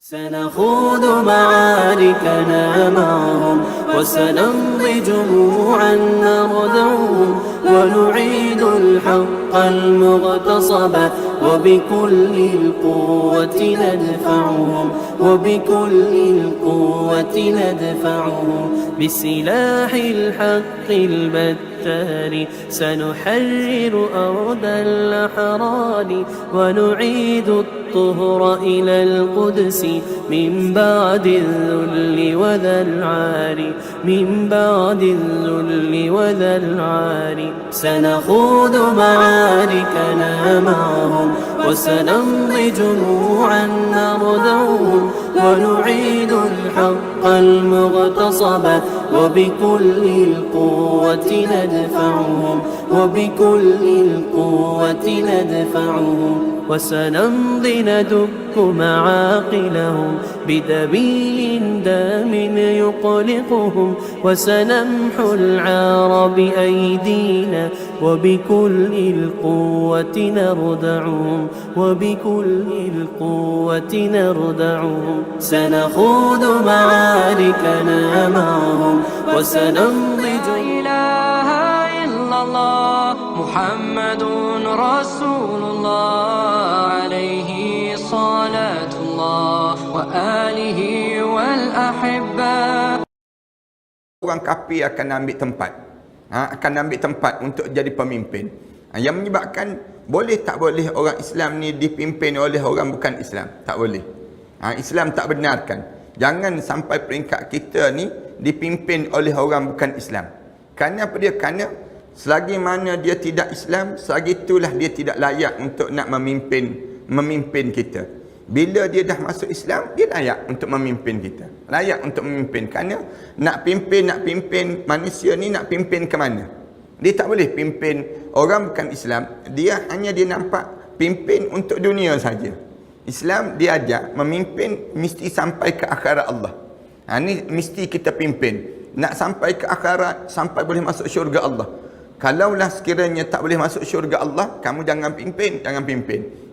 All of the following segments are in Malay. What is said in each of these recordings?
سنخوض معاركنا معهم وسنمضي جموعا نردعهم ونعيد الحق المغتصب وبكل القوة ندفعهم بسلاح الحق البتار سنحرر أرض الأحرار ونعيد الطهر إلى القدس من بعد الذل وذا العار سنخوض معاركنا معهم وسنمضي جموعا نردعهم ونعيد الحق المغتصب وبكل القوة ندفعهم وسنمضي ندك معاقلهم بدبيل دام يقلقهم وسنمحو العار بأيدينا وبكل القوة نردعهم سنخوض معاركنا معهم وسنمضي لا إله إلا الله محمد رسول الله عليه صلاة الله وآله والأحبة. Orang kafir akan ambil tempat, untuk jadi pemimpin. Yang menyebabkan boleh tak boleh orang Islam ni dipimpin oleh orang bukan Islam? Tak boleh. Islam tak benarkan. Jangan sampai peringkat kita ni dipimpin oleh orang bukan Islam. Kerana apa dia? Kerana selagi mana dia tidak Islam, selagi itulah dia tidak layak untuk nak memimpin kita. Bila dia dah masuk Islam, dia layak untuk memimpin kita. Layak untuk memimpin. Kerana nak pimpin manusia ni nak pimpin ke mana? Dia tak boleh pimpin orang bukan Islam. Dia nampak pimpin untuk dunia saja. Islam dia ajar memimpin mesti sampai ke akhirat Allah. Ni mesti kita pimpin. Nak sampai ke akhirat, sampai boleh masuk syurga Allah. Kalaulah sekiranya tak boleh masuk syurga Allah, kamu jangan pimpin.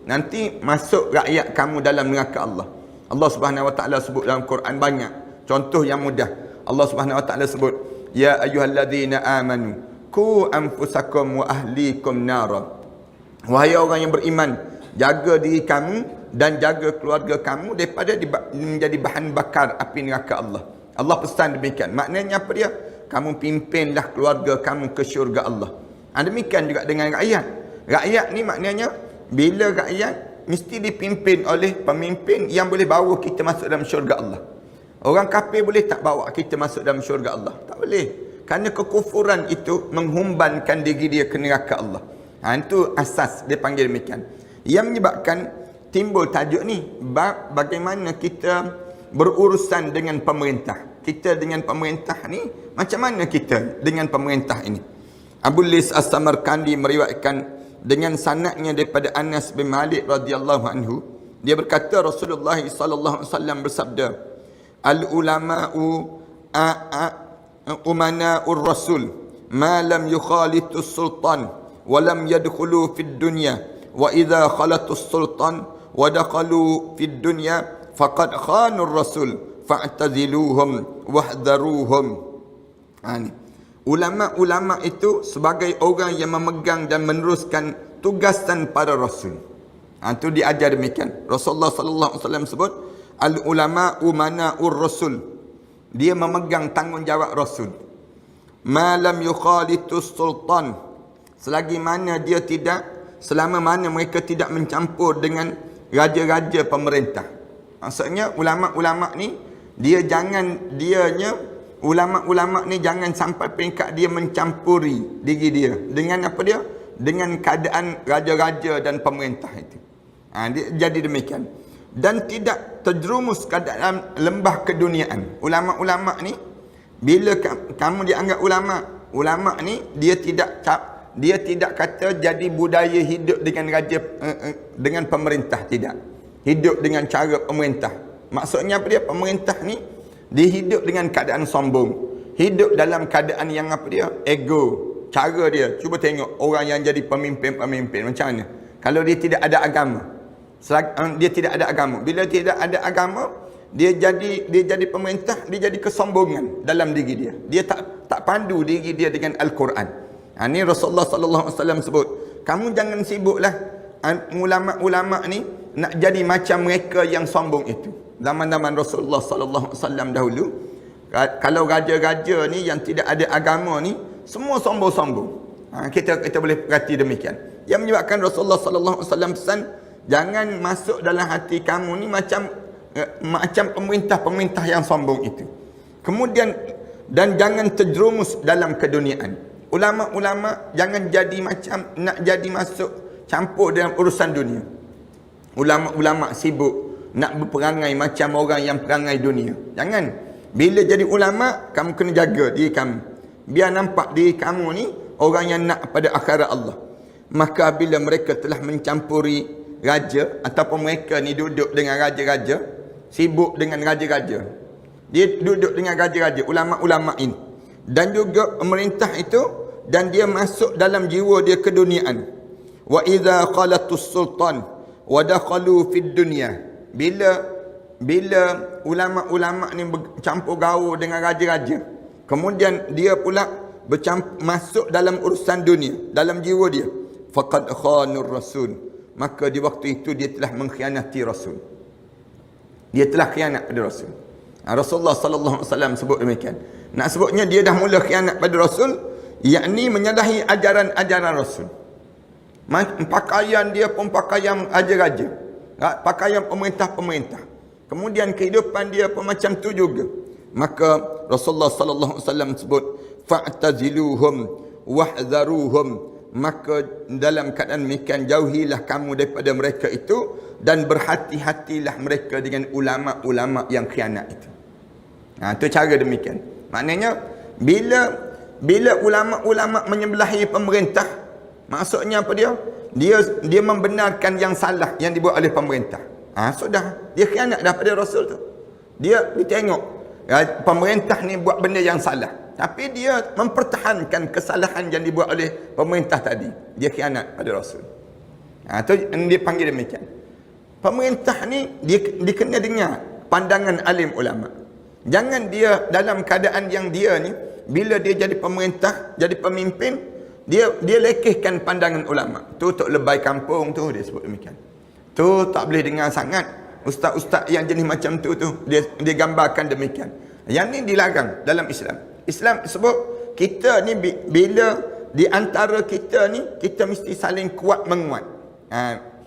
Nanti masuk rakyat kamu dalam neraka Allah. Allah Subhanahu Wa Taala sebut dalam Quran banyak. Contoh yang mudah. Allah Subhanahu Wa Taala sebut, ya ayyuhalladzina amanu qu anfusakum wa ahlikum nara. Wahai orang yang beriman, jaga diri kamu dan jaga keluarga kamu daripada menjadi bahan bakar api neraka Allah. Allah pesan demikian. Maknanya apa dia? Kamu pimpinlah keluarga kamu ke syurga Allah. Demikian juga dengan rakyat. Rakyat ni maknanya bila rakyat mesti dipimpin oleh pemimpin yang boleh bawa kita masuk dalam syurga Allah. Orang kafir boleh tak bawa kita masuk dalam syurga Allah? Tak boleh. Kerana kekufuran itu menghumbankan diri dia ke neraka Allah. Itu asas dia panggil demikian. Yang menyebabkan timbul tajuk ni, bab bagaimana kita berurusan dengan pemerintah. Kita dengan pemerintah ni, macam mana kita dengan pemerintah ini? Abu Lis As-Samarkandi meriwayatkan dengan sanadnya daripada Anas bin Malik radhiyallahu anhu, dia berkata Rasulullah sallallahu alaihi wasallam bersabda, al ulama'u umana'ur rasul ma lam yukhalitus sultan wa lam yadkhulu fid dunya wa idza khalatus sultan wa dakhalu fid dunya faqad khanur rasul fa'taziluhum wahdharuhum. Ulama-ulama itu sebagai orang yang memegang dan meneruskan tugasan para rasul. Itu diajar demikian. Rasulullah sallallahu alaihi wasallam sebut al ulama'u mana'ur rasul. Dia memegang tanggungjawab rasul. Ma lam yukhalitus sultan. Selama mana mereka tidak mencampur dengan raja-raja pemerintah. Maksudnya ulama-ulama ni ulama-ulama ni jangan sampai peringkat dia mencampuri diri dia dengan apa dia? Dengan keadaan raja-raja dan pemerintah itu. Dia jadi demikian. Dan tidak terjerumus ke dalam lembah keduniaan. Ulama-ulama ni, bila kamu dianggap ulama ni dia tidak kata jadi budaya hidup dengan pemerintah, tidak. Hidup dengan cara pemerintah. Maksudnya apa dia? Pemerintah ni dia hidup dengan keadaan sombong. Hidup dalam keadaan yang apa dia? Ego. Cara dia. Cuba tengok orang yang jadi pemimpin macam mana. Kalau dia tidak ada agama. Dia tidak ada agama. Bila tidak ada agama, dia jadi pemerintah, dia jadi kesombongan dalam diri dia. Dia tak pandu diri dia dengan Al-Quran. Ini Rasulullah sallallahu alaihi wasallam sebut, kamu jangan sibuklah ulama-ulama ni nak jadi macam mereka yang sombong itu. Zaman-zaman Rasulullah sallallahu alaihi wasallam dahulu, kalau raja-raja ni yang tidak ada agama ni semua sombong-sombong. Kita boleh perhati demikian. Yang menyebabkan Rasulullah sallallahu alaihi wasallam pesan, jangan masuk dalam hati kamu ni macam pemerintah-pemerintah yang sombong itu. Kemudian, dan jangan terjerumus dalam keduniaan. Ulama-ulama jangan jadi macam nak jadi masuk campur dalam urusan dunia. Ulama-ulama sibuk nak berperangai macam orang yang perangai dunia. Jangan. Bila jadi ulama, kamu kena jaga diri kamu. Biar nampak diri kamu ni orang yang nak pada akhirat Allah. Maka bila mereka telah mencampuri raja, ataupun mereka ni duduk dengan raja-raja, sibuk dengan raja-raja, dia duduk dengan raja-raja, ulama-ulama ini, dan juga pemerintah itu, dan dia masuk dalam jiwa dia keduniaan. Wa idza qalatus sultan wa dakhalu fid dunya, bila ulama-ulama ni bercampur gaul dengan raja-raja, kemudian dia pula masuk dalam urusan dunia, dalam jiwa dia, faqad khanur rasul, maka di waktu itu dia telah mengkhianati Rasul. Dia telah khianat pada Rasul. Rasulullah sallallahu alaihi wasallam sebut demikian. Nak sebutnya dia dah mula khianat pada Rasul, yakni menyalahi ajaran-ajaran Rasul. Pakaian dia pun pakaian raja-raja, pakaian pemerintah-pemerintah. Kemudian kehidupan dia pun macam tu juga. Maka Rasulullah sallallahu alaihi wasallam sebut, fa'taziluhum wahdharuhum, maka dalam keadaan demikian jauhilah kamu daripada mereka itu, dan berhati-hatilah mereka dengan ulama-ulama yang khianat itu. Itu cara demikian. Maknanya bila ulama-ulama menyebelahi pemerintah, maksudnya apa dia? Dia membenarkan yang salah yang dibuat oleh pemerintah. Sudah, dia khianat dah pada Rasul tu. Dia tengok pemerintah ni buat benda yang salah, tapi dia mempertahankan kesalahan yang dibuat oleh pemerintah tadi. Dia khianat pada Rasul. Itu dia panggil demikian. Pemerintah ni dia kena dengar pandangan alim ulama. Jangan dia dalam keadaan yang dia ni, bila dia jadi pemerintah, jadi pemimpin, dia lekehkan pandangan ulama. Tu tok lebay kampung tu, dia sebut demikian. Tu tak boleh dengar sangat. Ustaz-ustaz yang jenis macam tu dia gambarkan demikian. Yang ni dilarang dalam Islam. Islam sebut kita ni bila di antara kita ni, kita mesti saling kuat menguat.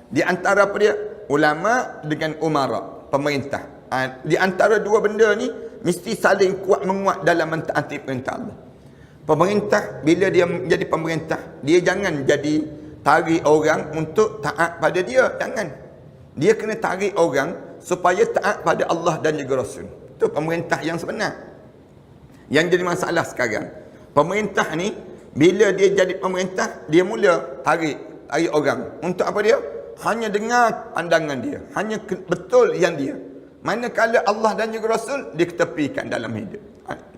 Di antara apa dia? Ulama dengan umara, pemerintah. Di antara dua benda ni mesti saling kuat menguat dalam mentaati perintah Allah. Pemerintah bila dia menjadi pemerintah, dia jangan jadi tarik orang untuk taat pada dia. Jangan. Dia kena tarik orang supaya taat pada Allah dan juga Rasul. Itu pemerintah yang sebenar. Yang jadi masalah sekarang, pemerintah ni bila dia jadi pemerintah, dia mula tarik orang. Untuk apa dia? Hanya dengar pandangan dia, hanya betul yang dia. Manakala Allah dan juga Rasul dia ketepikan dalam hidup.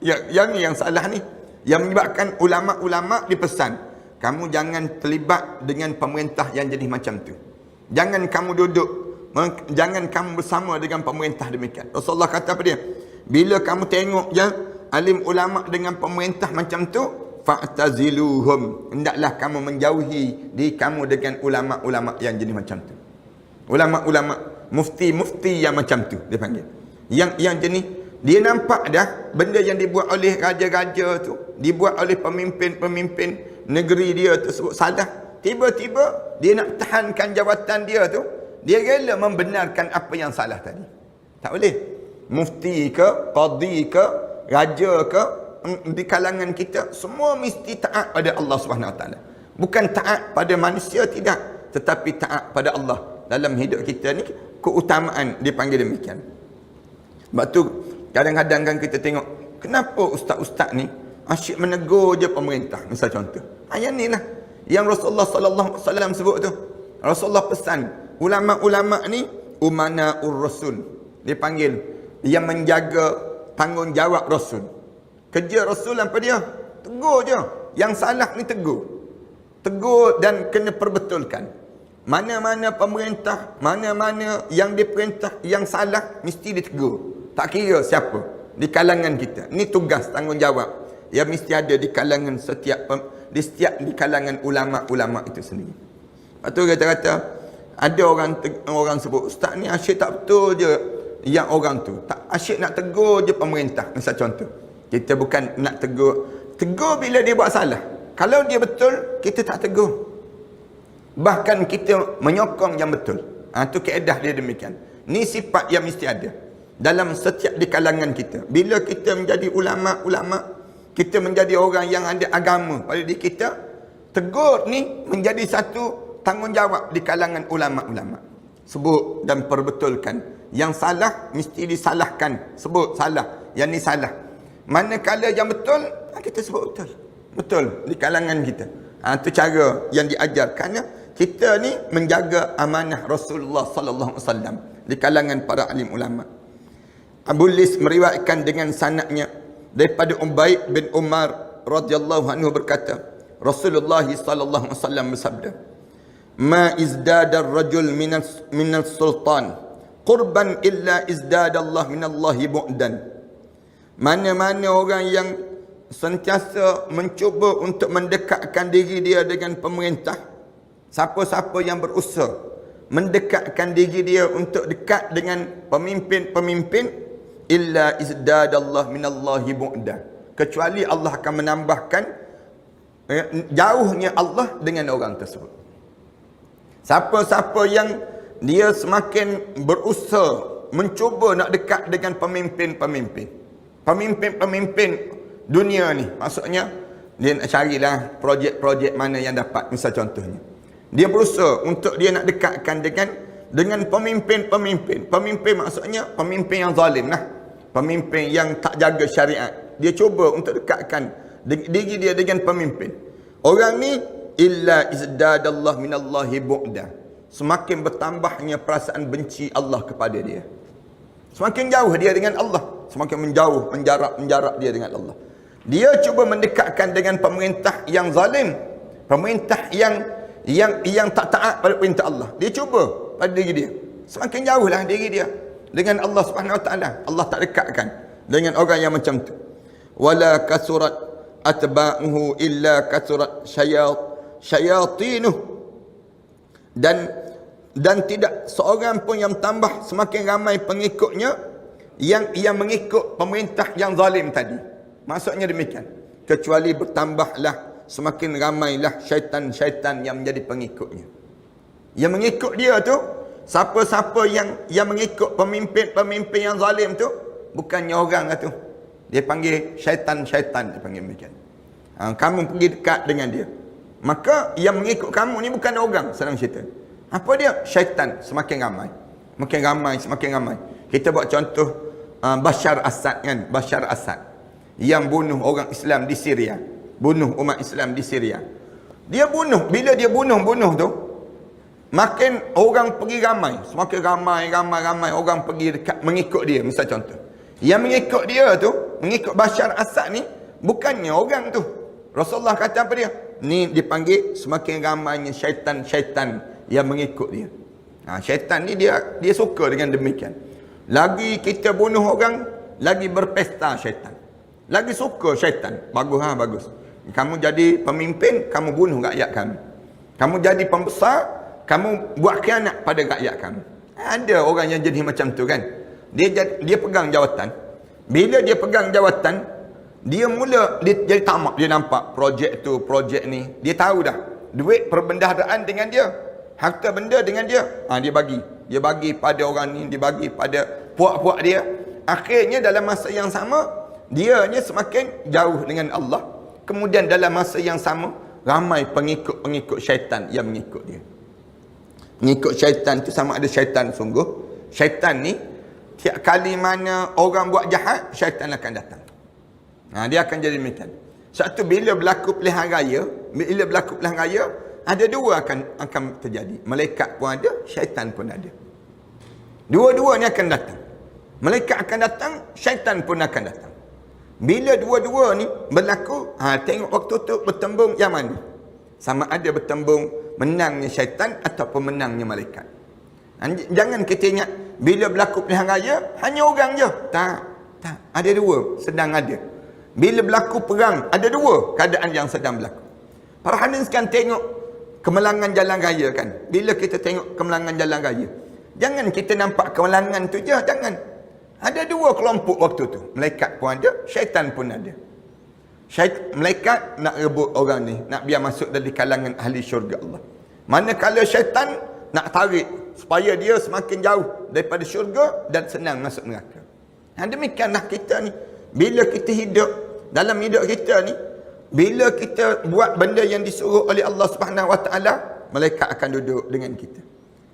Yang ni yang salah ni, yang menyebabkan ulama-ulama dipesan, kamu jangan terlibat dengan pemerintah yang jenis macam tu. Jangan kamu duduk, jangan kamu bersama dengan pemerintah demikian. Rasulullah kata apa dia? Bila kamu tengok je alim ulama dengan pemerintah macam tu, fa'taziluhum, hendaklah kamu menjauhi diri kamu dengan ulama-ulama yang jenis macam tu. Ulama-ulama, mufti-mufti yang macam tu dia panggil. Yang jenis, dia nampak dah benda yang dibuat oleh raja-raja tu, dibuat oleh pemimpin-pemimpin negeri dia tersebut salah. Tiba-tiba dia nak tahankan jawatan dia tu, dia rela membenarkan apa yang salah tadi. Tak boleh. Mufti ke, qadi ke, raja ke, di kalangan kita semua mesti taat pada Allah Subhanahu Wa Taala. Bukan taat pada manusia, tidak, tetapi taat pada Allah. Dalam hidup kita ni keutamaan dipanggil demikian. Sebab tu kadang-kadang kan kita tengok, kenapa ustaz-ustaz ni asyik menegur je pemerintah, misal contoh. Yang ni lah yang Rasulullah sallallahu alaihi wasallam sebut tu. Rasulullah pesan ulama-ulama ni umanaur rasul. Dia panggil yang menjaga tanggungjawab Rasul. Kerja Rasul apa dia? Tegur je. Yang salah ni tegur. Tegur dan kena perbetulkan. Mana-mana pemerintah, mana-mana yang diperintah yang salah mesti ditegur. Tak kira siapa di kalangan kita. Ni tugas tanggungjawab yang mesti ada di kalangan di kalangan ulama-ulama itu sendiri. Lepas tu kata ada orang sebut, ustaz ni asyik tak betul je yang orang tu. Tak asyik nak tegur je pemerintah. Misal contoh, kita bukan nak tegur bila dia buat salah. Kalau dia betul, kita tak tegur. Bahkan kita menyokong yang betul. Itu kaedah dia demikian. Ni sifat yang mesti ada dalam setiap di kalangan kita. Bila kita menjadi ulama-ulama, kita menjadi orang yang ada agama pada diri kita, tegur ni menjadi satu tanggungjawab di kalangan ulama-ulama. Sebut dan perbetulkan. Yang salah mesti disalahkan. Sebut salah, yang ni salah. Manakala yang betul, kita sebut betul. Betul di kalangan kita. Itu cara yang diajarkannya. Kita ni menjaga amanah Rasulullah sallallahu alaihi wasallam di kalangan para alim ulama. Abu Lis meriwayatkan dengan sanadnya daripada Ubaid bin Umar radhiyallahu anhu berkata, Rasulullah sallallahu alaihi wasallam bersabda, "Ma izdada ar-rajul min sultan qurban illa izdada Allah min Allah bu'dan." Mana-mana orang yang sentiasa mencuba untuk mendekatkan diri dia dengan pemerintah, siapa-siapa yang berusaha mendekatkan diri dia untuk dekat dengan pemimpin-pemimpin, illa izdadallah minallahi bu'da, kecuali Allah akan menambahkan jauhnya Allah dengan orang tersebut. Siapa-siapa yang dia semakin berusaha mencuba nak dekat dengan pemimpin dunia ni, maksudnya dia nak carilah projek-projek mana yang dapat. Misal contohnya, dia berusaha untuk dia nak dekatkan dengan pemimpin maksudnya pemimpin yang zalim lah, pemimpin yang tak jaga syariat. Dia cuba untuk dekatkan diri dia dengan pemimpin. Orang ni illa izdadallah minallahi bu'da, semakin bertambahnya perasaan benci Allah kepada dia. Semakin jauh dia dengan Allah, semakin menjauh, menjarak dia dengan Allah. Dia cuba mendekatkan dengan pemerintah yang zalim, pemerintah yang tak taat pada perintah Allah. Dia cuba pada diri dia, semakin jauhlah diri dia dengan Allah Subhanahu Wa Taala. Allah tak dekatkan dengan orang yang macam tu. Wala kasurat atba'uhu illa kasurat syayatinuh, dan tidak seorang pun yang tambah semakin ramai pengikutnya yang mengikut pemerintah yang zalim tadi. Maksudnya demikian, kecuali bertambahlah, semakin ramailah syaitan-syaitan yang menjadi pengikutnya. Yang mengikut dia tu, siapa-siapa yang mengikut pemimpin yang zalim tu, bukannya orang tu. Dia panggil syaitan-syaitan, dia panggil demikian. Kamu pergi dekat dengan dia, maka yang mengikut kamu ni bukan orang, senang cerita. Apa dia? Syaitan. Semakin ramai. Semakin ramai. Kita buat contoh Bashar Assad kan. Bashar Assad yang bunuh orang Islam di Syria. Bunuh umat Islam di Syria. Dia bunuh. Bila dia bunuh tu, makin orang pergi ramai. Semakin ramai orang pergi dekat mengikut dia. Misal contoh, yang mengikut dia tu, mengikut Bashar Assad ni, bukannya orang tu. Rasulullah kata apa dia? Ni dipanggil semakin ramainya syaitan-syaitan yang mengikut dia. Syaitan ni dia suka dengan demikian. Lagi kita bunuh orang, lagi berpesta syaitan. Lagi suka syaitan. Bagus. Kamu jadi pemimpin, kamu bunuh rakyat kami. Kamu jadi pembesar, kamu buat khianat pada rakyat kami. Ada orang yang jadi macam tu kan. Dia pegang jawatan. Bila dia pegang jawatan, dia jadi tamak. Dia nampak projek tu, projek ni. Dia tahu dah. Duit perbendaharaan dengan dia, harta benda dengan dia. Dia bagi. Dia bagi pada orang ni, dia bagi pada puak-puak dia. Akhirnya dalam masa yang sama, dianya semakin jauh dengan Allah. Kemudian dalam masa yang sama, ramai pengikut-pengikut syaitan yang mengikut dia. Mengikut syaitan tu sama ada syaitan sungguh. Syaitan ni, tiap kali mana orang buat jahat, syaitan akan datang. Dia akan jadi demikian. Satu, bila berlaku pilihan raya, ada dua akan terjadi. Malaikat pun ada, syaitan pun ada. Dua-dua ni akan datang. Malaikat akan datang, syaitan pun akan datang. Bila dua-dua ni berlaku, tengok waktu tu bertembung yang mana. Sama ada bertembung menangnya syaitan ataupun menangnya malaikat. Jangan kita ingat bila berlaku pilihan raya hanya orang je. Tak. Ada dua sedang ada. Bila berlaku perang ada dua keadaan yang sedang berlaku. Para hadirin sekalian, tengok kemenangan jalan raya kan. Bila kita tengok kemenangan jalan raya, jangan kita nampak kemenangan tu je, jangan. Ada dua kelompok waktu tu. Malaikat pun ada, syaitan pun ada. Malaikat nak rebut orang ni, nak biar masuk dari kalangan ahli syurga Allah. Manakala syaitan nak tarik supaya dia semakin jauh daripada syurga dan senang masuk neraka. Demikianlah kita ni. Bila kita hidup dalam hidup kita ni, bila kita buat benda yang disuruh oleh Allah Subhanahu Wa Taala, malaikat akan duduk dengan kita.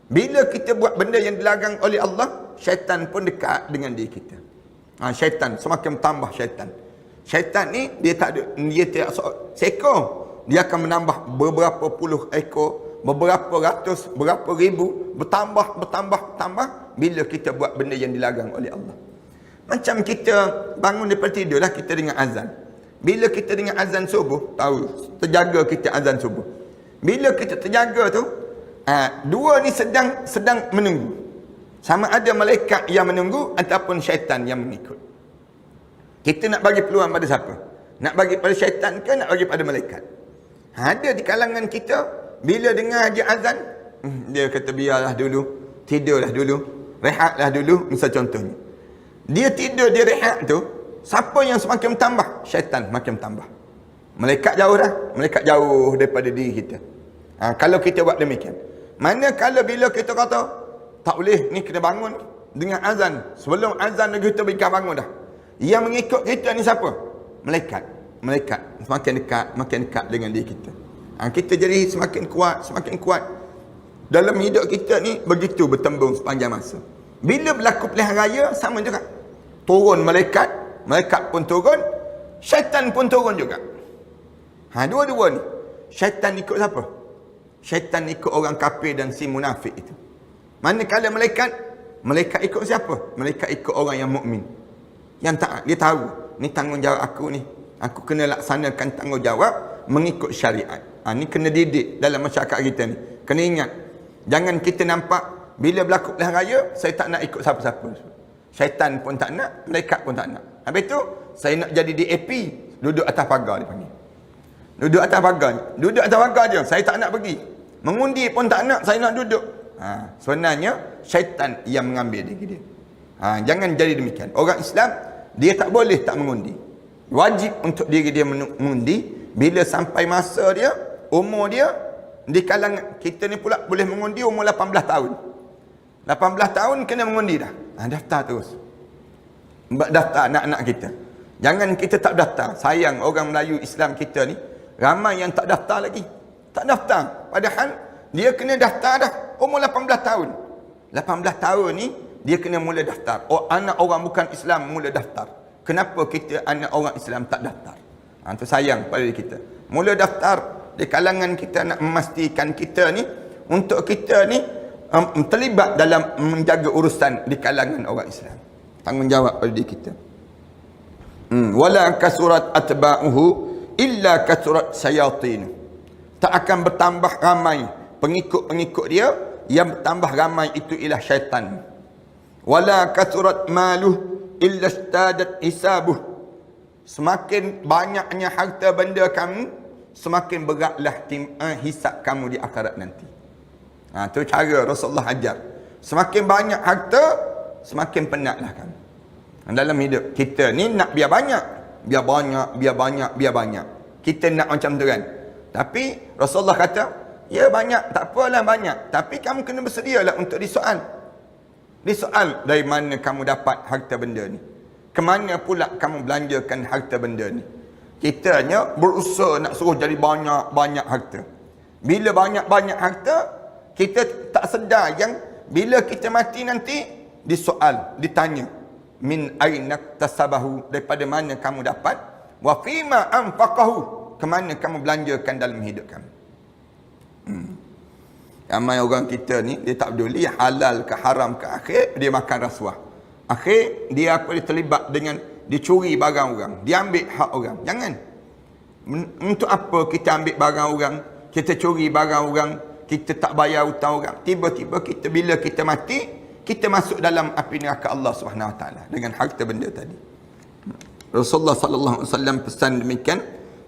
Bila kita buat benda yang dilarang oleh Allah, syaitan pun dekat dengan diri kita. Syaitan semakin bertambah syaitan. Syaitan ni dia tidak seekor. Dia akan menambah beberapa puluh ekor, beberapa ratus, berapa ribu, bertambah bila kita buat benda yang dilarang oleh Allah. Macam kita bangun daripada tidur lah, kita dengar azan. Bila kita dengar azan subuh, tahu terjaga kita azan subuh. Bila kita terjaga tu, dua ni sedang menunggu. Sama ada malaikat yang menunggu ataupun syaitan yang mengikut. Kita nak bagi peluang pada siapa? Nak bagi pada syaitan ke nak bagi pada malaikat? Ada di kalangan kita, bila dengar je azan, dia kata biarlah dulu, tidurlah dulu, rehatlah dulu, misal contohnya. Dia tidur, dia rehat tu, siapa yang semakin bertambah? Syaitan makin bertambah. Malaikat jauh dah, malaikat jauh daripada diri kita. Kalau kita buat demikian. Manakala bila kita kata, tak boleh, ni kena bangun dengan azan. Sebelum azan lagi kita berikan bangun dah. Yang mengikut kita ni siapa? Malaikat. Semakin dekat dengan diri kita. Kita jadi semakin kuat. Dalam hidup kita ni begitu bertembung sepanjang masa. Bila berlaku pilihan raya, sama juga. Turun malaikat pun turun, syaitan pun turun juga. Dua-dua ni. Syaitan ikut siapa? Syaitan ikut orang kafir dan si munafik itu. Manakala malaikat ikut siapa? Malaikat ikut orang yang mukmin. Yang taat, dia tahu ni tanggungjawab aku ni. Aku kena laksanakan tanggungjawab mengikut syariat. Ni kena didik dalam masyarakat kita ni. Kena ingat, jangan kita nampak bila berlaku pilihan raya, saya tak nak ikut siapa-siapa. Syaitan pun tak nak, malaikat pun tak nak. Habis tu, saya nak jadi DAP, duduk atas pagar dia panggil. Duduk atas pagar je, saya tak nak pergi. Mengundi pun tak nak, saya nak duduk. Sebenarnya syaitan yang mengambil diri dia. Jangan jadi demikian. Orang Islam, dia tak boleh tak mengundi. Wajib untuk diri dia mengundi. Bila sampai masa dia, umur dia, di kalangan kita ni pula boleh mengundi umur 18 tahun. 18 tahun kena mengundi dah. Daftar terus. Daftar anak-anak kita. Jangan kita tak daftar. Sayang orang Melayu Islam kita ni, ramai yang tak daftar lagi. Tak daftar. Padahal dia kena daftar dah umur 18 tahun. 18 tahun ni dia kena mula daftar. Anak orang bukan Islam mula daftar. Kenapa kita anak orang Islam tak daftar? Itu sayang pada kita. Mula daftar di kalangan kita, nak memastikan kita ni, untuk kita ni terlibat dalam menjaga urusan di kalangan orang Islam. Tanggungjawab pada diri kita. Wala kasurat atba'uhu illa kasurat sayatin. Tak akan bertambah ramai pengikut-pengikut dia, yang bertambah ramai itu ialah syaitan. Wala kasurat maluh illa istadat hisabuh. Semakin banyaknya harta benda kamu, semakin beratlah hisab kamu di akhirat nanti. Itu cara Rasulullah ajar. Semakin banyak harta, semakin penatlah kamu. Dalam hidup kita ni nak biar banyak. Kita nak macam tu kan. Tapi Rasulullah kata, ya banyak, tak apalah banyak. Tapi kamu kena bersedialah untuk disoal. Disoal dari mana kamu dapat harta benda ni. Kemana pula kamu belanjakan harta benda ni. Kita hanya berusaha nak suruh jadi banyak-banyak harta. Bila banyak-banyak harta, kita tak sedar yang bila kita mati nanti, disoal, ditanya. Min aina tasabahu, daripada mana kamu dapat, wa fima anfaqahu, kemana kamu belanjakan dalam hidup kamu. Ramai orang kita ni, dia tak peduli halal ke haram ke, akhir dia makan rasuah. Akhir dia dia terlibat dengan dicuri barang orang, dia ambil hak orang. Jangan. Untuk apa kita ambil barang orang, kita curi barang orang, kita tak bayar hutang orang. Tiba-tiba kita bila kita mati, kita masuk dalam api neraka Allah Subhanahu Wa Taala dengan harta benda tadi. Rasulullah sallallahu alaihi wasallam pesan demikian,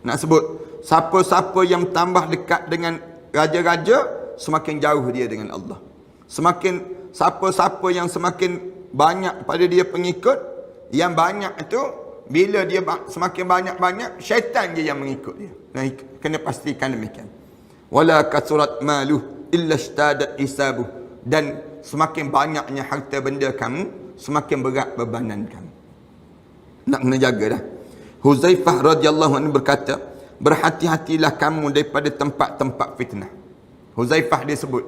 nak sebut siapa-siapa yang tambah dekat dengan raja-raja, semakin jauh dia dengan Allah. Semakin siapa-siapa yang semakin banyak pada dia pengikut, yang banyak itu bila dia semakin banyak-banyak, syaitan dia yang mengikut dia. Nah, kena pastikan demikian. Wala kasurat maluh illa ishtadat hisabuh. Dan semakin banyaknya harta benda kamu, semakin berat bebanan kamu. Nak kena jaga dah. Huzaifah radhiyallahu anhu berkata, berhati-hatilah kamu daripada tempat-tempat fitnah. Huzaifah dia sebut,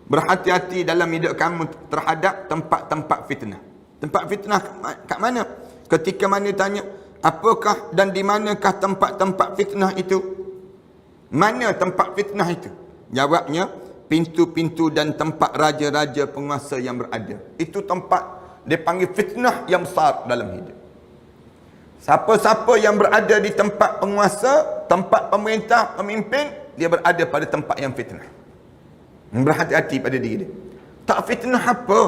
berhati-hati dalam hidup kamu terhadap tempat-tempat fitnah. Tempat fitnah kat mana? Ketika mana tanya, apakah dan di manakah tempat-tempat fitnah itu? Mana tempat fitnah itu? Jawabnya, pintu-pintu dan tempat raja-raja penguasa yang berada. Itu tempat dia panggil fitnah yang besar dalam hidup. Siapa-siapa yang berada di tempat penguasa, tempat pemerintah, pemimpin, dia berada pada tempat yang fitnah. Berhati-hati pada diri dia. Tak fitnah apa?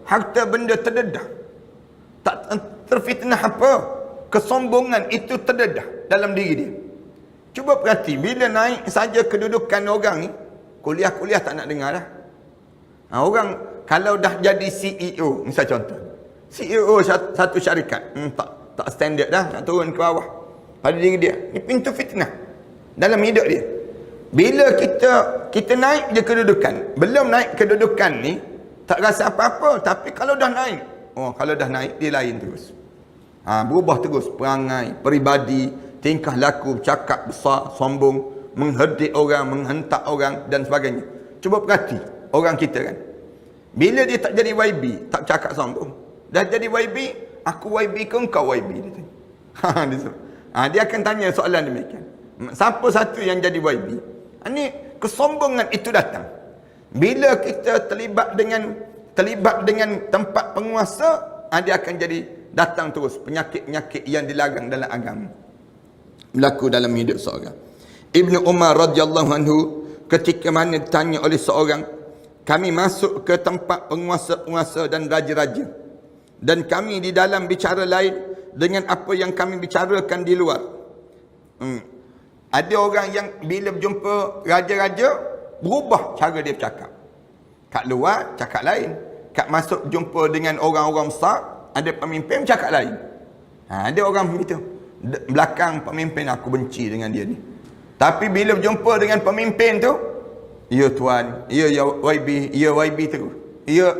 Harta benda terdedah. Tak terfitnah apa? Kesombongan itu terdedah dalam diri dia. Cuba perhati, bila naik saja kedudukan orang ni, kuliah-kuliah tak nak dengar dah. Orang kalau dah jadi CEO, misal contoh, CEO satu syarikat, tak standard dah, nak turun ke bawah pada diri dia. Ini pintu fitnah dalam hidup dia. Bila kita naik je kedudukan, belum naik kedudukan ni tak rasa apa-apa, tapi kalau dah naik, kalau dah naik dia lain terus. Berubah terus perangai, peribadi, tingkah laku, cakap besar, sombong, mengherdik orang, menghentak orang dan sebagainya. Cuba perhati orang kita kan. Bila dia tak jadi YB, tak cakap sombong. Dah jadi YB, aku YB ke engkau YB? Dia tanya. Dia akan tanya soalan demikian. Siapa satu yang jadi YB? Ini kesombongan itu datang. Bila kita terlibat dengan tempat penguasa, dia akan jadi datang terus penyakit-penyakit yang dilarang dalam agama. Berlaku dalam hidup seorang. Ibnu Umar radhiyallahu anhu ketika mana ditanya oleh seorang, kami masuk ke tempat penguasa-penguasa dan raja-raja, dan kami di dalam bicara lain dengan apa yang kami bicarakan di luar. Ada orang yang bila berjumpa raja-raja, berubah cara dia bercakap. Kat luar cakap lain, kat masuk jumpa dengan orang-orang besar, ada pemimpin cakap lain. Ada orang begitu. Belakang pemimpin aku benci dengan dia ni. Tapi bila berjumpa dengan pemimpin tu, ya tuan, ya YB, ya YB terus. Ya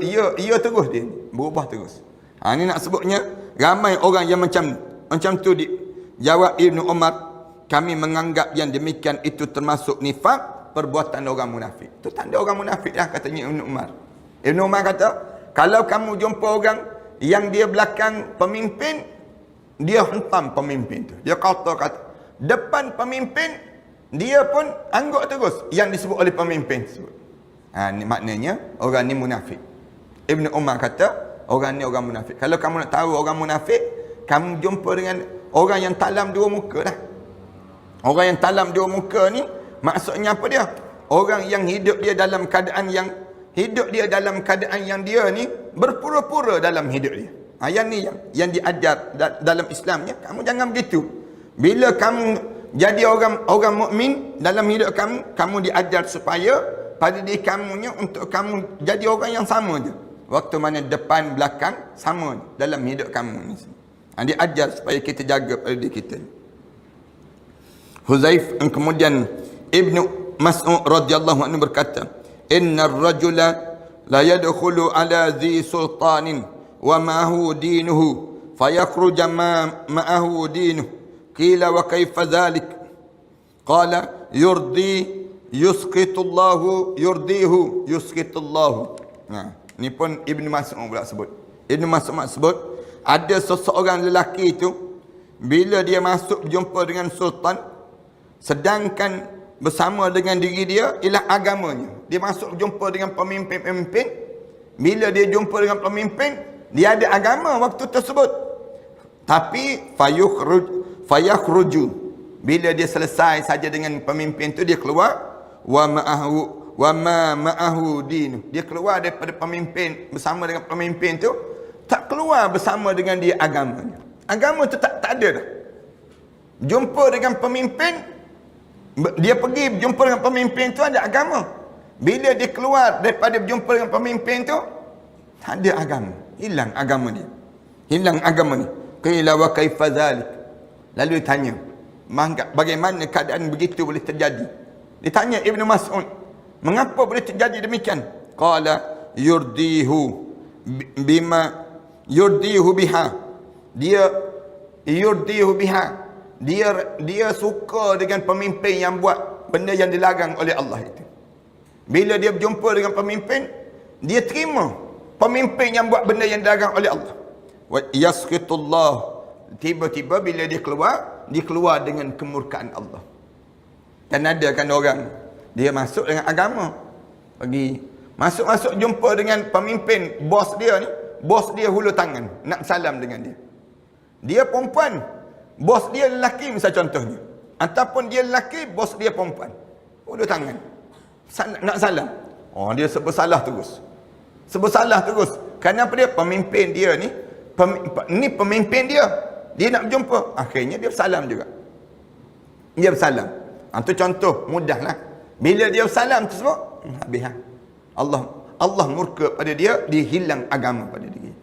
terus dia, berubah terus. Ini nak sebutnya ramai orang yang macam tu. Jawab Ibnu Umar, kami menganggap yang demikian itu termasuk nifak, perbuatan orang munafik. Itu tanda orang munafik lah, katanya Ibnu Umar. Ibnu Umar kata, kalau kamu jumpa orang yang dia belakang pemimpin, dia hentam pemimpin tu. Dia kata depan pemimpin, dia pun anggap terus yang disebut oleh pemimpin tersebut. Ni maknanya orang ni munafik. Ibnu Umar kata orang ni orang munafik. Kalau kamu nak tahu orang munafik, kamu jumpa dengan orang yang talam dua muka dah. Orang yang talam dua muka ni maksudnya apa dia? Orang yang hidup dia dalam keadaan yang dia ni berpura-pura dalam hidup dia. Yang ni yang diajar dalam Islamnya. Kamu jangan begitu. Bila kamu jadi orang mukmin dalam hidup kamu diajar supaya pada diri kamunya untuk kamu jadi orang yang sama je. Waktu mana depan belakang sama dalam hidup kamu ni. Diajar supaya kita jaga pada diri kita. Huzaif kemudian Ibnu Mas'ud radhiyallahu anhu berkata, innar rajula la yadkhulu ala dhi sultanin wa ma'ahu dinuhu fayakhruj ma'ahu dinuhu. Qila wa kaifa dhalik? Qala yurdihu yusqitullahu. Ni pun Ibnu Mas'ud pula sebut. Ibnu Mas'ud sebut ada seseorang lelaki itu bila dia masuk berjumpa dengan sultan, sedangkan bersama dengan diri dia ialah agamanya. Dia masuk berjumpa dengan pemimpin-pemimpin. Bila dia jumpa dengan pemimpin, dia ada agama waktu tersebut. Tapi fayakhruju, bila dia selesai saja dengan pemimpin tu, dia keluar. wa ma ma'ahu din. Dia keluar daripada pemimpin bersama dengan pemimpin tu, tak keluar bersama dengan dia agamanya. Agama tu tak ada dah. Jumpa dengan pemimpin, dia pergi berjumpa dengan pemimpin tu ada agama. Bila dia keluar daripada berjumpa dengan pemimpin tu, tak ada agama. Hilang agama dia. Hilang agama ni. Qila wa kaifa dzalik. Lalu ditanya, bagaimana keadaan begitu boleh terjadi? Ditanya Ibnu Mas'ud, mengapa boleh terjadi demikian? Qala yurdihu bima yurdihu biha. Dia yurdihu biha. Dia suka dengan pemimpin yang buat benda yang dilarang oleh Allah itu. Bila dia berjumpa dengan pemimpin, dia terima pemimpin yang buat benda yang dilarang oleh Allah. Wa yasqitullah. Tiba-tiba bila dia keluar dengan kemurkaan Allah. Dan ada kan orang, dia masuk dengan agama, pergi masuk jumpa dengan pemimpin, bos dia ni, bos dia hulur tangan nak salam dengan dia. Dia perempuan, bos dia lelaki misal contohnya, ataupun dia lelaki, bos dia perempuan, hulur tangan nak salam. Oh, dia sebut salah terus. Kenapa dia? Pemimpin dia ni, pemimpin dia nak berjumpa, akhirnya dia bersalam juga. Dia bersalam. Itu contoh mudahlah. Bila dia bersalam tersebut, habis lah. Allah murka pada dia, dia hilang agama pada dia.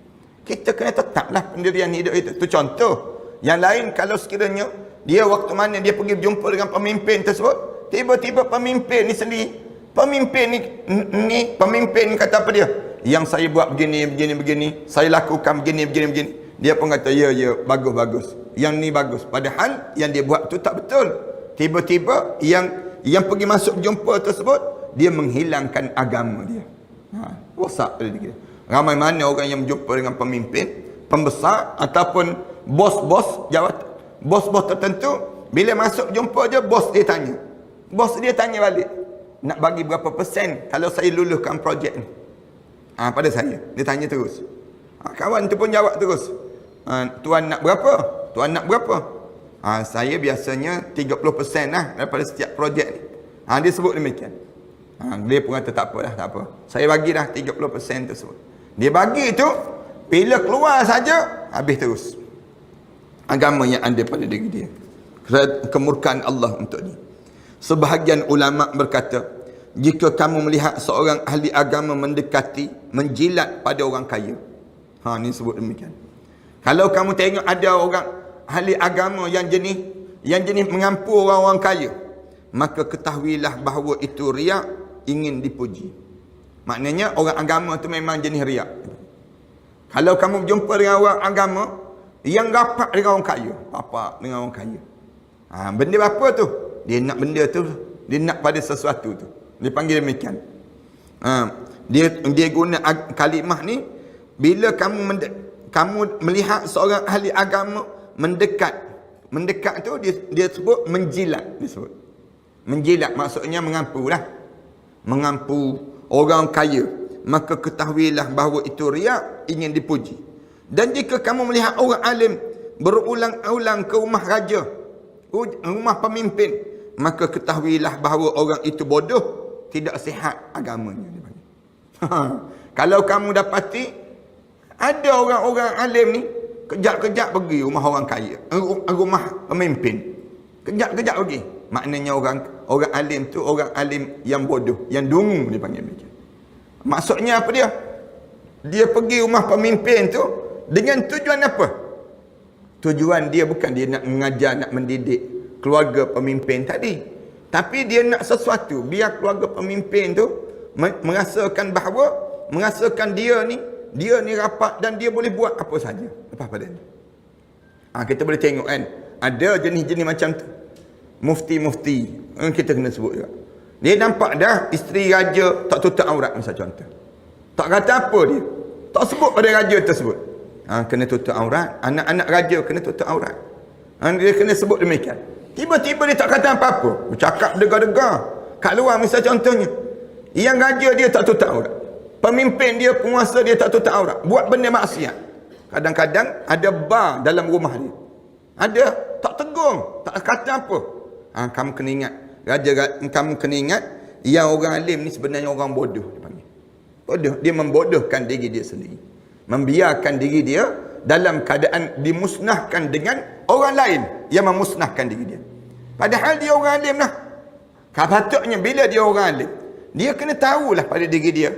Kita kena tetaplah pendirian hidup itu. Itu contoh. Yang lain kalau sekiranya dia waktu mana dia pergi berjumpa dengan pemimpin tersebut, tiba-tiba pemimpin ni sendiri, pemimpin ni kata apa dia? Yang saya buat begini, saya lakukan begini. Dia pun kata, ya, bagus. Yang ni bagus. Padahal yang dia buat tu tak betul. Tiba-tiba yang pergi masuk jumpa tersebut, dia menghilangkan agama dia. Rosak pada dia. Ramai mana orang yang berjumpa dengan pemimpin, pembesar ataupun bos-bos jawatan, bos-bos tertentu, bila masuk jumpa je, bos dia tanya balik, nak bagi berapa persen kalau saya luluskan projek ni? Pada saya. Dia tanya terus. Kawan tu pun jawab terus. Tuan nak berapa? Saya biasanya 30% lah daripada setiap projek ni. Dia sebut demikian. Dia pun kata tak apa. Saya bagi dah 30% tersebut. Dia bagi tu, bila keluar saja, habis terus agama yang ada pada diri dia. Kemurkaan Allah untuk dia. Sebahagian ulama berkata, jika kamu melihat seorang ahli agama menjilat pada orang kaya. Ni sebut demikian. Kalau kamu tengok ada orang ahli agama yang jenis mengampu orang-orang kaya, maka ketahuilah bahawa itu riak, ingin dipuji. Maknanya orang agama tu memang jenis riak. Kalau kamu berjumpa dengan orang agama yang rapat dengan orang kaya, benda apa tu? Dia nak benda tu, dia nak pada sesuatu tu. Dia panggil demikian. Dia guna kalimah ni, bila kamu melihat seorang ahli agama mendekat tu, dia sebut menjilat. Menjilat maksudnya mengampu orang kaya, maka ketahuilah bahawa itu riak, ingin dipuji. Dan jika kamu melihat orang alim berulang-ulang ke rumah raja, rumah pemimpin, maka ketahuilah bahawa orang itu bodoh, tidak sihat agamanya. Kalau kamu dapati ada orang-orang alim ni, kejap-kejap pergi rumah orang kaya, rumah pemimpin, kejap-kejap pergi, maknanya orang alim tu orang alim yang bodoh, yang dungu, dia panggil macam. Maksudnya apa dia? Dia pergi rumah pemimpin tu dengan tujuan apa? Tujuan dia bukan dia nak mengajar, nak mendidik keluarga pemimpin tadi, tapi dia nak sesuatu biar keluarga pemimpin tu merasakan dia ni rapat dan dia boleh buat apa saja lepas pada ni. Kita boleh tengok kan, ada jenis-jenis macam tu. Mufti-mufti, kita kena sebut juga. Dia nampak dah isteri raja tak tutup aurat misal contoh. Tak kata apa dia, tak sebut pada raja tersebut. Kena tutup aurat, anak-anak raja kena tutup aurat. Dia kena sebut demikian. Tiba-tiba dia tak kata apa-apa, bercakap degar-degar kat luar misal contohnya. Yang raja dia tak tutup aurat, pemimpin dia, penguasa dia tak tutup aurat, buat benda maksiat. Kadang-kadang ada bar dalam rumah dia, ada, tak tegur, tak kata apa. Kamu kena ingat, kamu kena ingat, yang orang alim ni sebenarnya orang bodoh dipanggil. Bodoh, dia membodohkan diri dia sendiri. Membiarkan diri dia dalam keadaan dimusnahkan dengan orang lain yang memusnahkan diri dia. Padahal dia orang alim lah. Patutnya bila dia orang alim, dia kena tahulah pada diri dia,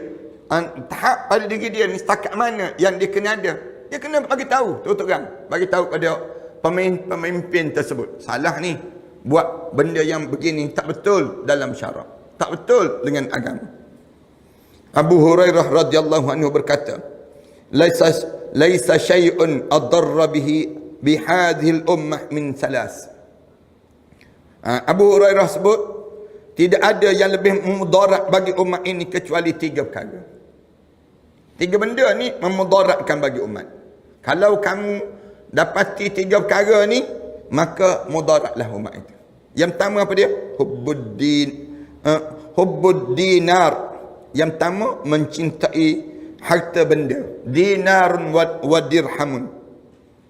tahap pada diri dia ni setakat mana yang dia kena ada. Dia kena bagi tahu terang, bagi tahu pada pemimpin tersebut. Salah ni, buat benda yang begini tak betul dalam syarak, tak betul dengan agama. Abu Hurairah radhiyallahu anhu berkata, laisa syai'un adarra bihi bihadhihi al-ummah min salas. Abu Hurairah sebut, tidak ada yang lebih memudarat bagi umat ini kecuali 3 perkara. 3 benda ni memudaratkan bagi umat. Kalau kamu dapati 3 perkara ni, maka mudaratlah umat itu. Yang pertama apa dia? Hubbud dinar. Yang pertama mencintai harta benda. Dinarun wa dirhamun.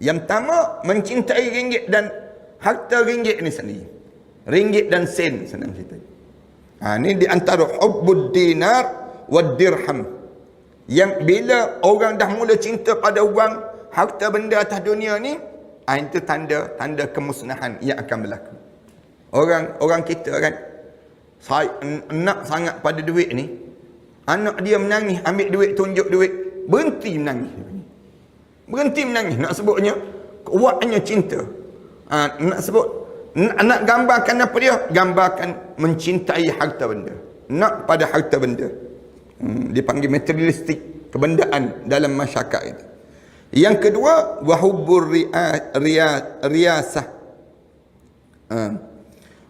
Yang pertama mencintai ringgit dan harta ringgit ni sendiri. Ringgit dan sen, senang cerita. Ni di antara hubbud dinar wa dirham. Yang bila orang dah mula cinta pada wang, harta benda atas dunia ni, itu tanda kemusnahan yang akan berlaku. Orang kita kan, nak sangat pada duit ni, anak dia menangis, ambil duit, tunjuk duit, berhenti menangis. Berhenti menangis. Nak sebutnya kuatnya cinta. Nak sebut, nak gambarkan apa dia? Gambarkan mencintai harta benda. Nak pada harta benda. Dipanggil materialistik, kebendaan dalam masyarakat itu. Yang kedua, wahubbur riyasah.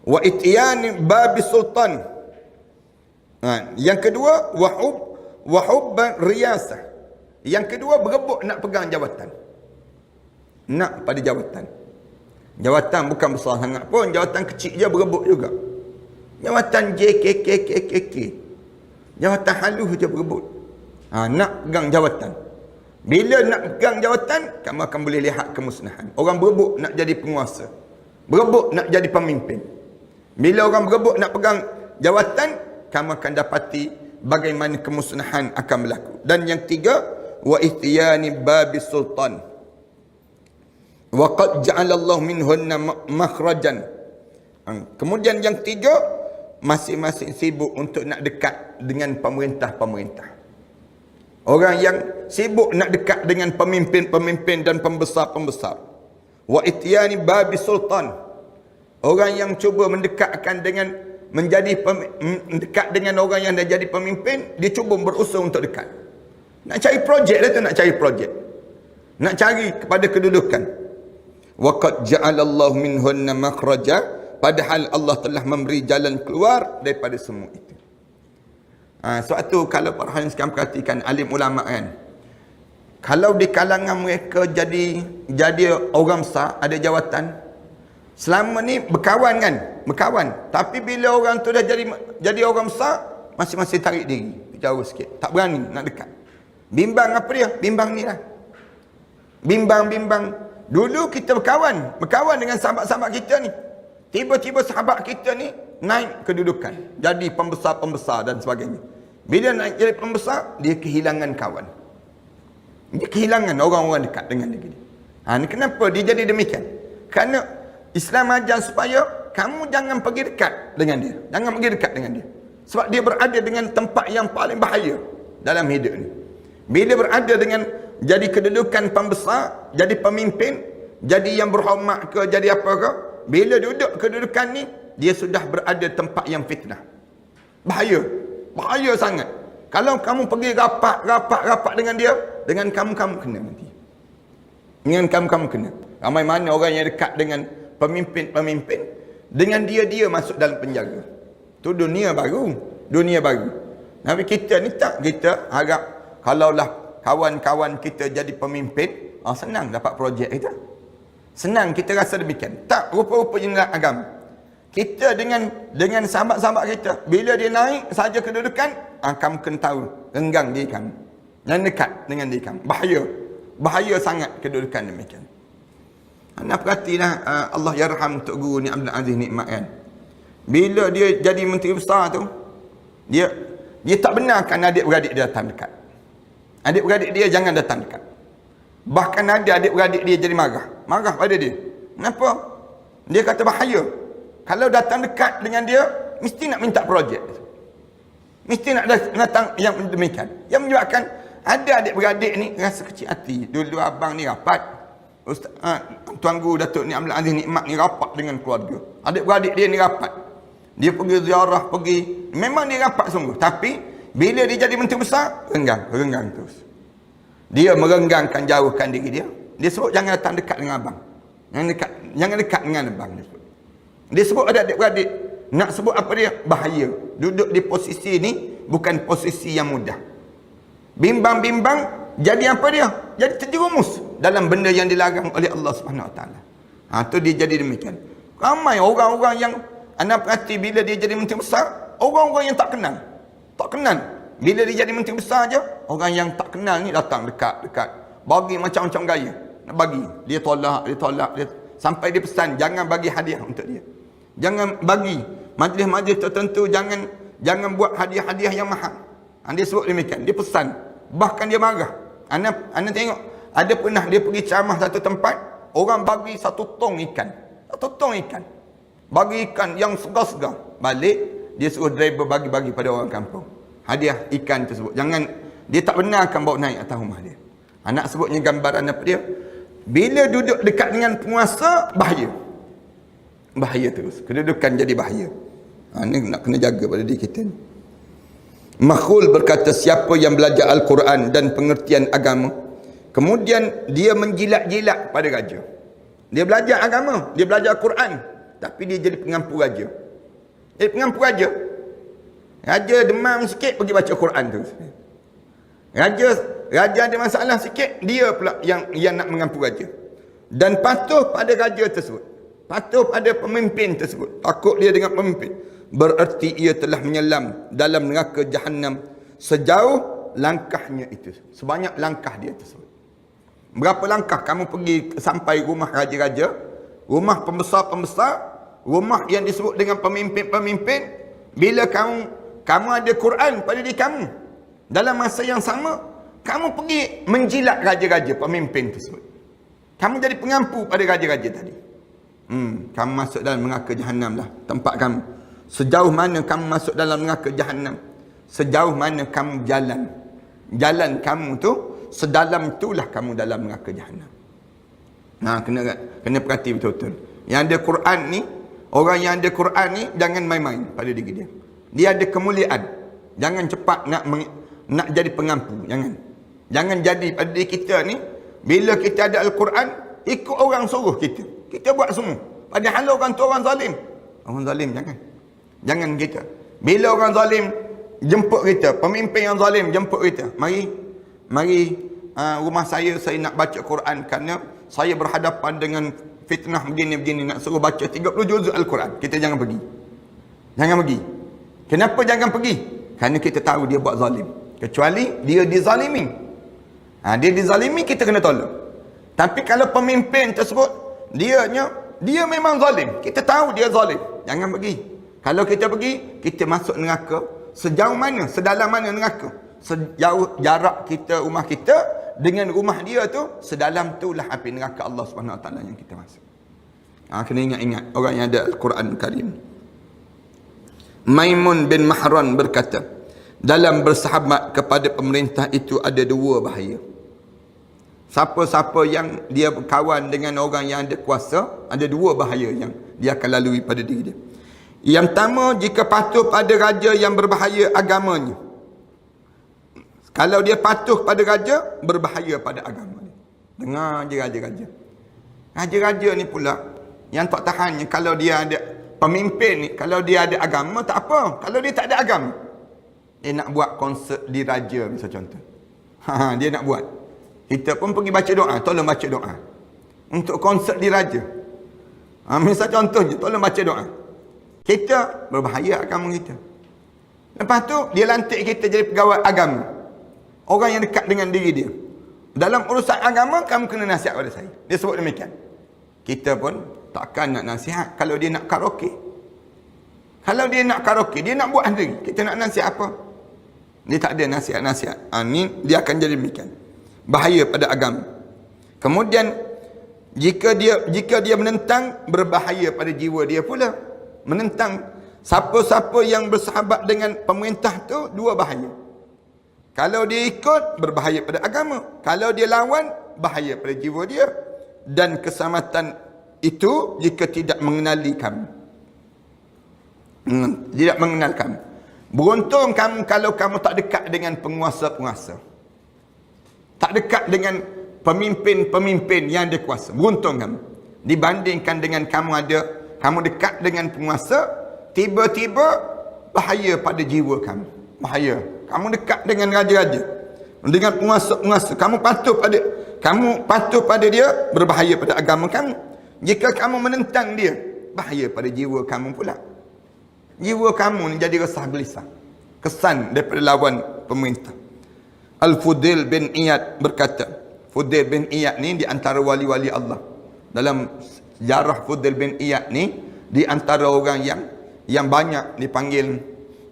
Wa ityan babi sultan. Yang kedua, wahubban riyasah. Yang kedua, berebut nak pegang jawatan. Nak pada jawatan. Jawatan bukan besar sangat pun, jawatan kecil je berebut juga. Jawatan JKKKKK. Jawatan halus je berebut. Nak pegang jawatan. Bila nak pegang jawatan, kamu akan boleh lihat kemusnahan. Orang berebut nak jadi penguasa. Berebut nak jadi pemimpin. Bila orang berebut nak pegang jawatan, kamu akan dapati bagaimana kemusnahan akan berlaku. Dan yang tiga, wa ihtiyani babi sultan. Wa qad ja'alallahu minhunna makhrajan. Kemudian yang tiga, masing-masing sibuk untuk nak dekat dengan pemerintah-pemerintah. Orang yang sibuk nak dekat dengan pemimpin-pemimpin dan pembesar-pembesar. Wa ityani babi sultan. Orang yang cuba mendekatkan dengan dekat dengan orang yang dah jadi pemimpin, dia cuba berusaha untuk dekat. Nak cari projek lah tu, nak cari projek. Nak cari kepada kedudukan. Wa qad ja'alallahu minhunna makhraja, padahal Allah telah memberi jalan keluar daripada semua itu. Sebab tu kalau para hadirin sekalian perhatikan alim ulama kan, kalau di kalangan mereka jadi orang besar, ada jawatan, selama ni berkawan kan, berkawan, tapi bila orang tu dah jadi orang besar, masing-masing tarik diri jauh sikit, tak berani nak dekat. Bimbang apa dia? Bimbang ni lah, bimbang. Dulu kita berkawan dengan sahabat-sahabat kita ni, tiba-tiba sahabat kita ni naik kedudukan, jadi pembesar-pembesar dan sebagainya. Bila naik jadi pembesar, dia kehilangan kawan. Dia kehilangan orang-orang dekat dengan dia. Ni kenapa dia jadi demikian? Kerana Islam ajar supaya kamu jangan pergi dekat dengan dia. Jangan pergi dekat dengan dia. Sebab dia berada dengan tempat yang paling bahaya dalam hidup ni. Bila berada dengan jadi kedudukan pembesar, jadi pemimpin, jadi yang berhormat ke, jadi apa ke, bila duduk kedudukan ni, dia sudah berada tempat yang fitnah. Bahaya sangat. Kalau kamu pergi rapat dengan dia, dengan kamu kena nanti. Dengan kamu kena. Ramai mana orang yang dekat dengan pemimpin-pemimpin, dengan dia masuk dalam penjara. Tu dunia baru. Tapi kita ni tak, kita harap kalaulah kawan-kawan kita jadi pemimpin, senang dapat projek kita. Senang kita rasa demikian. Tak, rupa-rupanya agama. Kita dengan sahabat-sahabat kita, bila dia naik saja kedudukan, kamu kena tahu, renggang diri kamu. Dan dekat dengan diri kamu. Bahaya sangat kedudukan demikian. Anda perhatilah, Allah yarham Tok Guru ni Abdul Aziz Nikmat kan. Bila dia jadi menteri besar tu, Dia tak benarkan adik-beradik dia datang dekat. Adik-beradik dia jangan datang dekat. Bahkan ada adik-beradik dia jadi marah pada dia. Kenapa? Dia kata bahaya. Kalau datang dekat dengan dia, mesti nak minta projek. Mesti nak datang yang demikian. Yang menyebabkan ada adik-beradik ni rasa kecil hati. Dulu abang ni rapat. Tuan Guru Datuk ni Abdul Aziz Nikmat ni rapat dengan keluarga. Adik-beradik dia ni rapat. Dia pergi ziarah, memang dia rapat sungguh. Tapi bila dia jadi menteri besar, renggang terus. Dia merenggangkan, jauhkan diri dia. Dia sebut jangan datang dekat dengan abang. Jangan dekat dengan abang. Dia sebut ada adik-beradik. Nak sebut apa dia? Bahaya. Duduk di posisi ni bukan posisi yang mudah. Bimbang-bimbang, jadi apa dia? Jadi terjerumus dalam benda yang dilarang oleh Allah Subhanahu Wa Taala. Tu dia jadi demikian. Ramai orang-orang yang anda perhati bila dia jadi menteri besar, orang-orang yang tak kenal. Bila dia jadi menteri besar aja, orang yang tak kenal ni datang dekat. Bagi macam-macam gaya. Nak bagi. Dia tolak. Sampai dia pesan, jangan bagi hadiah untuk dia. Jangan bagi. Majlis-majlis tertentu, jangan buat hadiah-hadiah yang mahal. Dia sebut demikian. Dia pesan. Bahkan dia marah. Anda tengok, ada pernah dia pergi ceramah satu tempat, orang bagi 1 tong ikan. 1 tong ikan. Bagi ikan yang segar-segar. Balik, dia suruh driver bagi-bagi pada orang kampung. Hadiah ikan tersebut. Dia tak benarkan bawa naik atas rumah dia. Anak sebutnya gambaran apa dia? Bila duduk dekat dengan penguasa, bahaya. Bahaya terus. Kedudukan jadi bahaya. Ini nak kena jaga pada diri kita ni. Makhul berkata, siapa yang belajar Al-Quran dan pengertian agama, kemudian dia menjilat-jilat pada raja. Dia belajar agama, dia belajar Quran, tapi dia jadi pengampu raja. Jadi pengampu raja. Raja demam sikit, pergi baca Quran terus. Raja ada masalah sikit, dia pula yang nak mengampu raja. Dan patuh pada raja tersebut. Patuh pada pemimpin tersebut. Takut dia dengan pemimpin. Bererti ia telah menyelam dalam neraka Jahannam sejauh langkahnya itu. Sebanyak langkah dia tersebut. Berapa langkah kamu pergi sampai rumah raja-raja, rumah pembesar-pembesar, rumah yang disebut dengan pemimpin-pemimpin. Bila kamu ada Quran pada diri kamu, dalam masa yang sama kamu pergi menjilat raja-raja, pemimpin tersebut. Kamu jadi pengampu pada raja-raja tadi. Kamu masuk dalam neraka Jahannam lah, tempat kamu. Sejauh mana kamu masuk dalam neraka Jahannam, sejauh mana kamu jalan kamu tu, sedalam itulah kamu dalam neraka Jahannam. Kena perhati betul-betul. Yang ada Quran ni, orang yang ada Quran ni jangan main-main pada diri dia. Dia ada kemuliaan. Jangan cepat nak jadi pengampu. Jangan jadi pada diri kita ni, bila kita ada Al-Quran, ikut orang suruh kita. Kita buat semua. Padahal orang tu orang zalim. Orang zalim jangan kita. Bila orang zalim jemput kita, pemimpin yang zalim jemput kita, mari rumah saya nak baca Quran kerana saya berhadapan dengan fitnah begini-begini, nak suruh baca 30 juz Al-Quran. Kita jangan pergi. Kenapa jangan pergi? Kerana kita tahu dia buat zalim. Kecuali dia dizalimi. Dia dizalimi, kita kena tolong. Tapi kalau pemimpin tersebut dia memang zalim, kita tahu dia zalim, jangan pergi. Kalau kita pergi, kita masuk neraka. Sejauh mana, sedalam mana neraka? Sejauh jarak kita, rumah kita dengan rumah dia tu, sedalam itulah api neraka Allah Subhanahu Wa Taala yang kita masuk. Kena ingat-ingat orang yang ada Al-Quran Karim. Maimun bin Mahran berkata, dalam bersahabat kepada pemerintah itu ada 2 bahaya. Siapa-siapa yang dia berkawan dengan orang yang ada kuasa, ada 2 bahaya yang dia akan lalui pada diri dia. Yang pertama, jika patuh pada raja yang berbahaya agamanya. Kalau dia patuh pada raja, berbahaya pada agamanya. Dengar je raja-raja. Raja-raja ni pula yang tak tahannya, kalau dia ada pemimpin ni, kalau dia ada agama tak apa. Kalau dia tak ada agama, dia nak buat konsert di raja misal contoh. Dia nak buat. Kita pun pergi baca doa, tolong baca doa untuk konsert di raja. Misal contohnya, tolong baca doa. Kita berbahaya agama kita. Lepas tu dia lantik kita jadi pegawai agama, orang yang dekat dengan diri dia. Dalam urusan agama, kamu kena nasihat pada saya. Dia sebut demikian. Kita pun takkan nak nasihat kalau dia nak karaoke. Kalau dia nak karaoke, dia nak buat sendiri. Kita nak nasihat apa? Dia tak ada nasihat-nasihat. Ni dia akan jadi demikian. Bahaya pada agama. Kemudian jika dia menentang, berbahaya pada jiwa dia pula. Menentang siapa-siapa yang bersahabat dengan pemerintah tu, dua bahaya. Kalau dia ikut, berbahaya pada agama. Kalau dia lawan, bahaya pada jiwa dia. Dan keselamatan itu jika tidak mengenali kamu. Tidak mengenal kamu. Beruntung kamu kalau kamu tak dekat dengan penguasa-penguasa. Tak dekat dengan pemimpin-pemimpin yang ada kuasa. Beruntung kamu. Dibandingkan dengan kamu dekat dengan penguasa, tiba-tiba bahaya pada jiwa kamu. Bahaya. Kamu dekat dengan raja-raja, dengan penguasa-penguasa, kamu patuh pada dia, berbahaya pada agama kamu. Jika kamu menentang dia, bahaya pada jiwa kamu pula. Jiwa kamu ni jadi resah gelisah, kesan daripada lawan pemerintah. Al-Fudail bin Iyad berkata, Fudail bin Iyad ni di antara wali-wali Allah. Dalam sejarah Fudail bin Iyad ni, di antara orang yang banyak dipanggil,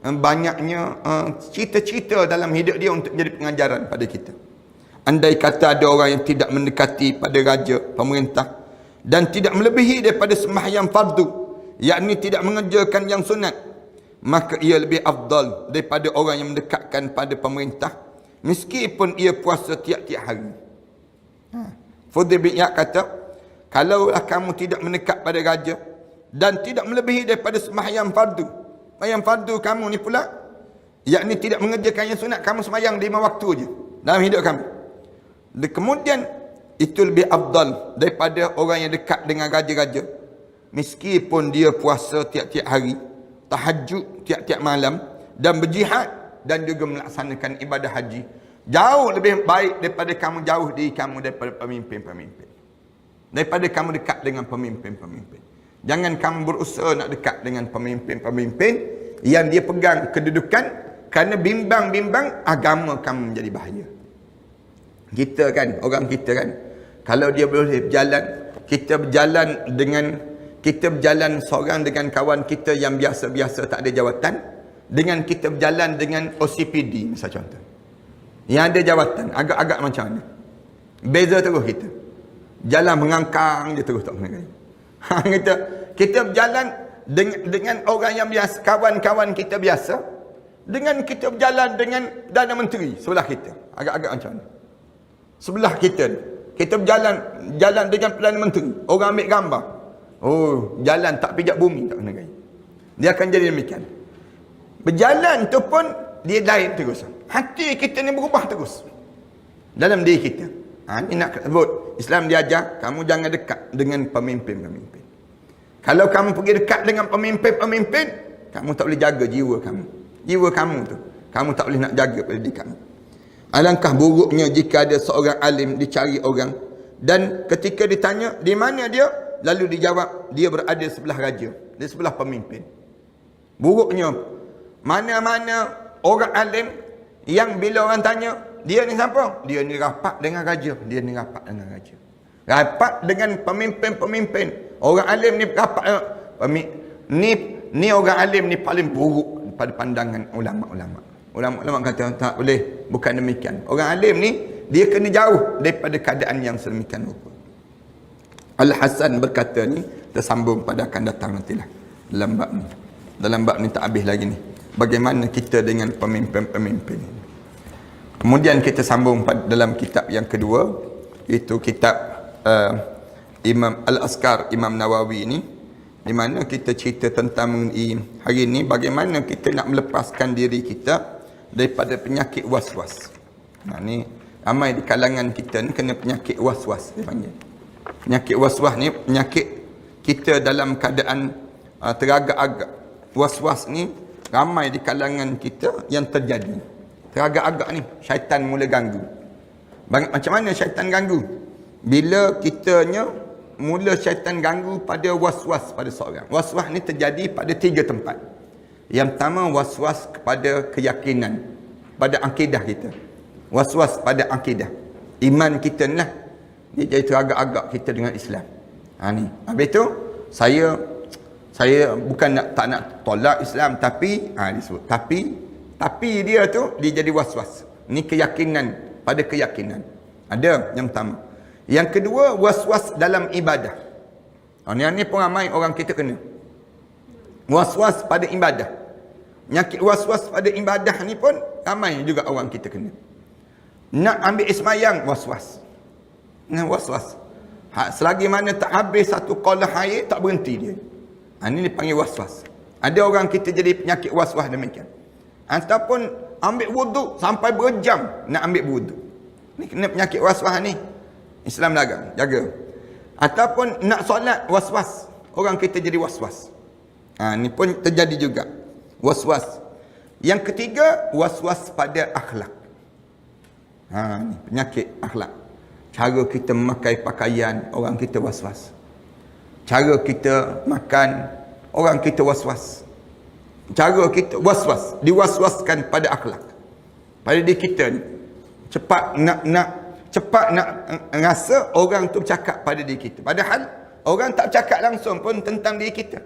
banyaknya cita-cita dalam hidup dia untuk jadi pengajaran pada kita. Andai kata ada orang yang tidak mendekati pada raja, pemerintah, dan tidak melebihi daripada sembahyang fardu, yakni tidak mengerjakan yang sunat, maka ia lebih afdal daripada orang yang mendekatkan pada pemerintah meskipun ia puasa tiap-tiap hari. Fudail bin Iyad kata, kalaulah kamu tidak mendekat pada raja dan tidak melebihi daripada sembahyang fardu, sembahyang fardu kamu ni pula, yakni tidak mengerjakan yang sunat, kamu sembahyang 5 waktu je dalam hidup kamu, kemudian itu lebih afdal daripada orang yang dekat dengan raja-raja meskipun dia puasa tiap-tiap hari, tahajud tiap-tiap malam, dan berjihad, dan juga melaksanakan ibadah haji. Jauh lebih baik daripada kamu jauh diri kamu daripada pemimpin-pemimpin, daripada kamu dekat dengan pemimpin-pemimpin. Jangan kamu berusaha nak dekat dengan pemimpin-pemimpin yang dia pegang kedudukan, kerana bimbang-bimbang agama kamu menjadi bahaya. Kita kan, orang kita kan, kalau dia boleh berjalan, kita berjalan seorang dengan kawan kita yang biasa-biasa tak ada jawatan, dengan kita berjalan dengan OCPD misal contoh, yang ada jawatan, agak-agak macam mana, beza terus kita. Jalan mengangkang je terus, tak kena gaya. Kita berjalan dengan orang yang biasa, kawan-kawan kita biasa, dengan kita berjalan dengan Perdana Menteri sebelah kita, agak-agak macam mana. Sebelah kita berjalan dengan Perdana Menteri, orang ambil gambar, oh, jalan tak pijak bumi, tak kena gaya. Dia akan jadi demikian. Berjalan tu pun dia lain terus. Hati kita ni berubah terus dalam diri kita. Ini nak sebut Islam diajar kamu jangan dekat dengan pemimpin-pemimpin. Kalau kamu pergi dekat dengan pemimpin-pemimpin, kamu tak boleh jaga jiwa kamu. Jiwa kamu tu kamu tak boleh nak jaga pada diri kamu. Alangkah buruknya jika ada seorang alim dicari orang, dan ketika ditanya di mana dia, lalu dijawab dia berada sebelah raja, di sebelah pemimpin. Buruknya mana-mana orang alim yang bila orang tanya, dia ni siapa? Dia ni rapat dengan raja, dia ni rapat dengan raja, rapat dengan pemimpin-pemimpin. Orang alim ni rapat, ni orang alim ni paling buruk pada pandangan ulama-ulama. Ulama-ulama kata tak boleh, bukan demikian. Orang alim ni dia kena jauh daripada keadaan yang sedemikian rupa. Al-Hasan berkata ni, tersambung pada akan datang nantilah dalam bab ni. Dalam bab ni tak habis lagi ni, bagaimana kita dengan pemimpin-pemimpin ini. Kemudian kita sambung pada dalam kitab yang kedua, itu kitab Imam Al-Askar Imam Nawawi ini, di mana kita cerita tentang hari ini bagaimana kita nak melepaskan diri kita daripada penyakit was-was. Ni ramai di kalangan kita ni kena penyakit was-was dia panggil. Penyakit was-was ni penyakit kita dalam keadaan teragak-agak. Was-was ni ramai di kalangan kita yang terjadi. Teragak-agak ni syaitan mula ganggu. Macam mana syaitan ganggu? Bila kitanya mula syaitan ganggu pada was-was pada seorang. Was-was ni terjadi pada 3 tempat. Yang pertama, was-was kepada keyakinan, pada akidah kita. Was-was pada akidah, iman kita ni lah, dia jadi teragak-agak kita dengan Islam. Ni habis tu Saya bukan tak nak tolak Islam, tapi disebut tapi dia tu dia jadi was-was. Ni keyakinan pada keyakinan. Ada yang pertama. Yang kedua, was-was dalam ibadah. Ni pun ramai orang kita kena. Was-was pada ibadah. Penyakit was-was pada ibadah ni pun ramai juga orang kita kena. Nak ambil ismayang, was-was. Was-was. Selagi mana tak habis satu qalah air, tak berhenti dia. Ini dipanggil was-was. Ada orang kita jadi penyakit was-was demikian. Ataupun ambil wuduk sampai berjam nak ambil wuduk. Ni kena penyakit was-was ni. Islam larang, jaga. Ataupun nak solat, was-was. Orang kita jadi was-was. Ni pun terjadi juga. Was-was. Yang ketiga, was-was pada akhlak. Ni penyakit akhlak. Cara kita memakai pakaian, orang kita was-was. Cara kita makan, orang kita was-was. Cara kita was-was, diwaswaskan pada akhlak. Pada diri kita ni. Cepat nak rasa orang tu cakap pada diri kita. Padahal orang tak cakap langsung pun tentang diri kita.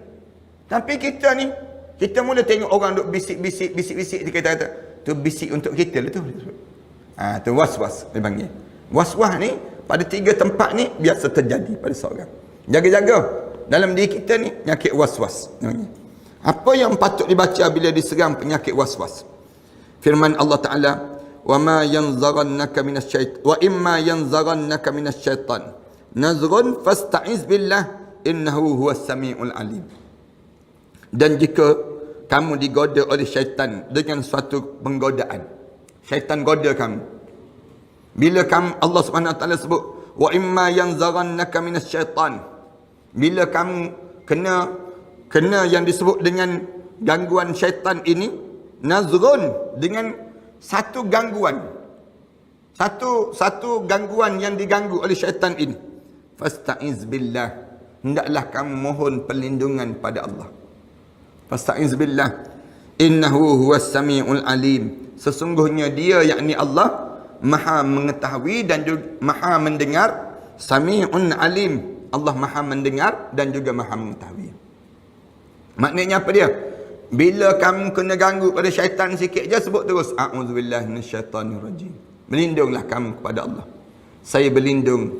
Tapi kita ni, kita mula tengok orang duk bisik-bisik dia kata tu bisik untuk kita lah tu. Tu was-was dia panggil. Was-was ni pada 3 tempat ni biasa terjadi pada seorang. Jaga-jaga dalam diri kita ni penyakit was-was. Apa yang patut dibaca bila diserang penyakit was-was? Firman Allah Taala, "Wa ma yanzaghannaka minasyaitan wa imma yanzaghannaka minasyaitan nazghun fasta'iz billah innahu huwas samiul alim." Dan jika kamu digoda oleh syaitan dengan suatu penggodaan, syaitan goda kamu. Bila kamu, Allah Subhanahu Wa Taala sebut, "Wa imma yanzaghannaka minasyaitan." Bila kamu kena yang disebut dengan gangguan syaitan ini, nazrun, dengan satu gangguan. Satu gangguan yang diganggu oleh syaitan ini. Fasta'iz billah. Hendaklah kamu mohon perlindungan pada Allah. Fasta'iz billah. Innahu huwas samiul alim. Sesungguhnya dia, yakni Allah, maha mengetahui dan juga maha mendengar. Sami'un alim. Allah maha mendengar dan juga maha mengetahui. Maknanya apa dia? Bila kamu kena ganggu pada syaitan sikit je, sebut terus a'udzubillahi minasyaitanirrajim. Berlindunglah kamu kepada Allah. Saya berlindung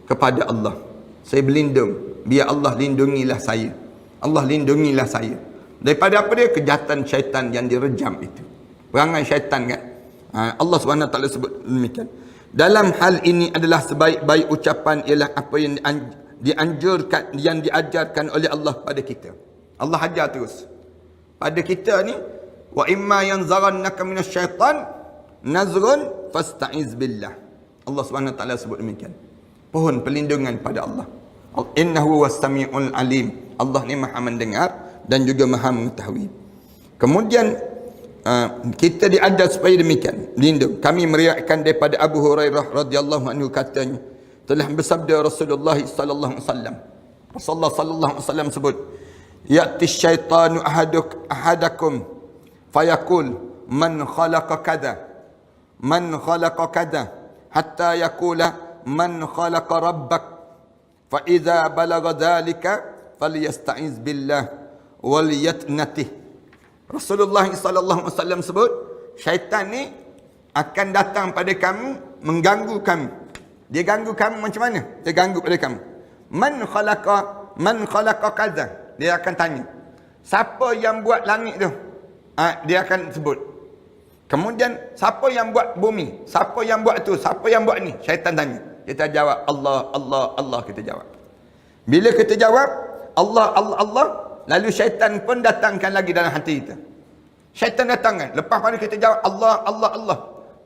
kepada Allah. Saya berlindung. Biar Allah lindungilah saya. Allah lindungilah saya. Daripada apa dia? Kejahatan syaitan yang direjam itu. Perangai syaitan kan? Allah SWT sebut demikian. Dalam hal ini adalah sebaik-baik ucapan ialah apa yang dianjurkan, yang diajarkan oleh Allah pada kita. Allah ajar terus pada kita ni, wa imma yanzaghannaka minasyaitan nazrun fasta'iz billah. Allah Subhanahu Wa Taala sebut demikian. Pohon perlindungan pada Allah. Innahu was-sami'ul alim. Allah ni maha mendengar dan juga maha mengetahui. Kemudian kita diajar supaya demikian, lindung. Kami meriwayatkan daripada Abu Hurairah radhiyallahu anhu, katanya telah bersabda Rasulullah sallallahu alaihi wasallam. Rasulullah sallallahu alaihi wasallam sebut, "Ya'ti syaitanu ahadakum fayaqul man khalaqa kadha hatta yaqula man khalaqa rabbak fa idza balagha dhalika falyasta'iz billah wal yatnatih." Rasulullah sallallahu alaihi wasallam sebut, syaitan ni akan datang pada kamu, mengganggu kamu. Dia ganggu kamu macam mana? Dia ganggu pada kamu. Man khalaqa kadza. Dia akan tanya, siapa yang buat langit tu? Dia akan sebut. Kemudian, siapa yang buat bumi? Siapa yang buat tu? Siapa yang buat ni? Syaitan tanya. Kita jawab, Allah, Allah, Allah, kita jawab. Bila kita jawab, Allah, Allah, Allah, lalu syaitan pun datangkan lagi dalam hati kita. Syaitan datangkan. Lepas pada kita jawab, Allah, Allah, Allah.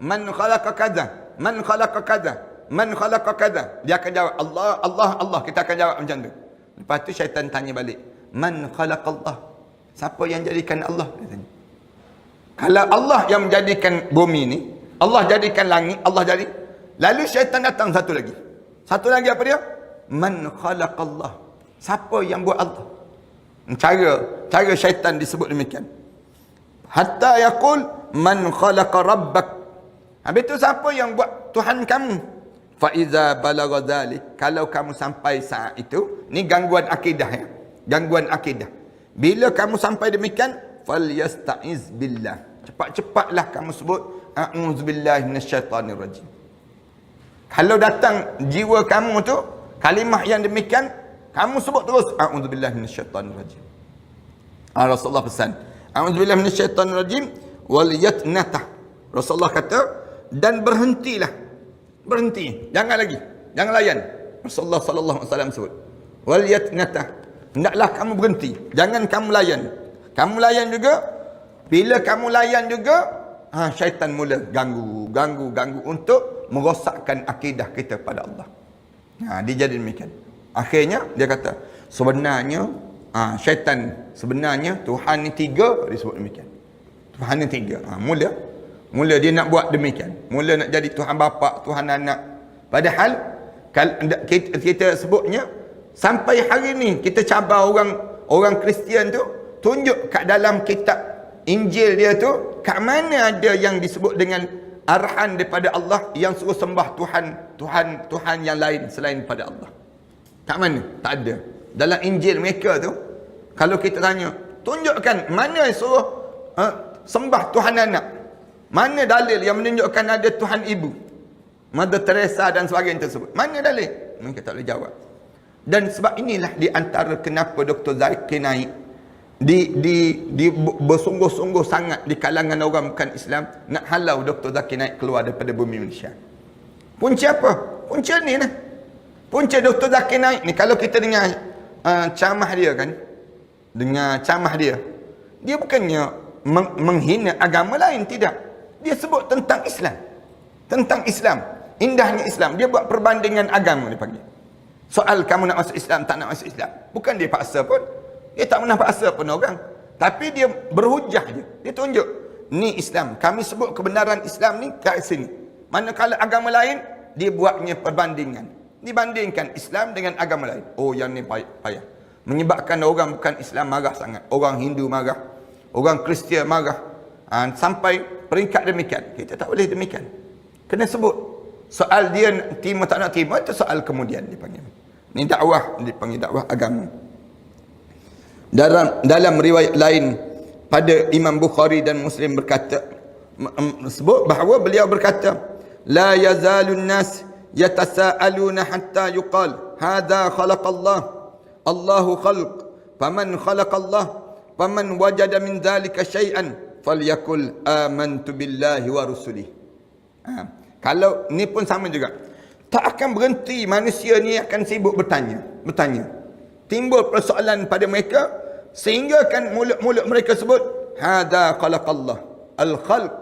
Man khalaqa kadza. Man khalaqa kadza. Man khalaqa kadza. Dia akan jawab, Allah, Allah, Allah. Kita akan jawab macam tu. Lepas tu syaitan tanya balik, man khalaqallah. Siapa yang jadikan Allah? Dia tanya. Kalau Allah yang menjadikan bumi ni, Allah jadikan langit, Allah jadi. Lalu syaitan datang satu lagi. Satu lagi apa dia? Man khalaqallah. Siapa yang buat Allah? Cara syaitan disebut demikian. Hatta yaqul man khalaqa rabbak. Habis tu siapa yang buat Tuhan kamu? Fa iza balagha dzalik. Kalau kamu sampai saat itu, ni gangguan akidah ya. Gangguan akidah. Bila kamu sampai demikian, falyasta'iz billah. Cepat-cepatlah kamu sebut a'udzubillahi minasyaitanirrajim. Kalau datang jiwa kamu tu kalimah yang demikian, kamu sebut terus a'udzubillahi minasyaitanirrajim. Rasulullah pesan, a'udzubillahi minasyaitanirrajim wal yatnatah. Rasulullah kata, dan berhentilah. Berhenti, jangan lagi, jangan layan. Rasulullah sallallahu alaihi wasallam sebut, wal yatnatah. Hendaklah kamu berhenti, jangan kamu layan. Kamu layan juga, bila kamu layan juga, syaitan mula ganggu untuk merosakkan akidah kita pada Allah. Dia jadi demikian. Akhirnya dia kata, sebenarnya syaitan, sebenarnya Tuhan ni tiga, dia sebut demikian. Tuhan ni tiga. Mula dia nak buat demikian. Mula nak jadi Tuhan bapa, Tuhan anak. Padahal kita sebutnya sampai hari ni kita cabar orang Kristian tu, tunjuk kat dalam kitab Injil dia tu, kat mana ada yang disebut dengan arahan daripada Allah yang suruh sembah Tuhan yang lain selain pada Allah. Kat mana? Tak ada. Dalam Injil mereka tu, kalau kita tanya, tunjukkan mana suruh sembah Tuhan anak. Mana dalil yang menunjukkan ada Tuhan ibu, Mother Teresa dan sebagainya tersebut? Mana dalil? Mereka tak boleh jawab. Dan sebab inilah di antara kenapa Dr. Zakir Naik di bersungguh-sungguh sangat di kalangan orang bukan Islam nak halau Dr. Zakir Naik keluar daripada bumi Malaysia. Punca apa? Punca ni lah. Punca Dr. Zakir Naik ni, kalau kita dengar ceramah dia kan, dengar ceramah dia bukannya menghina agama lain, tidak. Dia sebut tentang Islam. Tentang Islam. Indahnya Islam. Dia buat perbandingan agama dia panggil. Soal kamu nak masuk Islam, tak nak masuk Islam. Bukan dia paksa pun. Dia tak pernah paksa pun orang. Tapi dia berhujah je. Dia tunjuk, ni Islam. Kami sebut kebenaran Islam ni kat sini. Manakala agama lain, dia buatnya perbandingan. Dibandingkan Islam dengan agama lain. Oh, yang ni payah. Menyebabkan orang bukan Islam marah sangat. Orang Hindu marah. Orang Kristian marah. Sampai peringkat demikian. Kita tak boleh demikian. Kena sebut. Soal dia terima tak nak terima, itu soal kemudian dipanggil. Ini dakwah, dipanggil dakwah agama. Dalam riwayat lain pada Imam Bukhari dan Muslim berkata, sebut bahawa beliau berkata, la yazalun nas yatasaaluna hatta yuqal hadza khalaqallah Allahu khalq faman khalaqallah faman wajada min dhalika syai'an falyakul amantu billahi wa rusulih. Kalau ni pun sama juga, tak akan berhenti manusia ni akan sibuk bertanya. Timbul persoalan pada mereka sehingga kan mulut-mulut mereka sebut hadza khalaqallah al-khalq.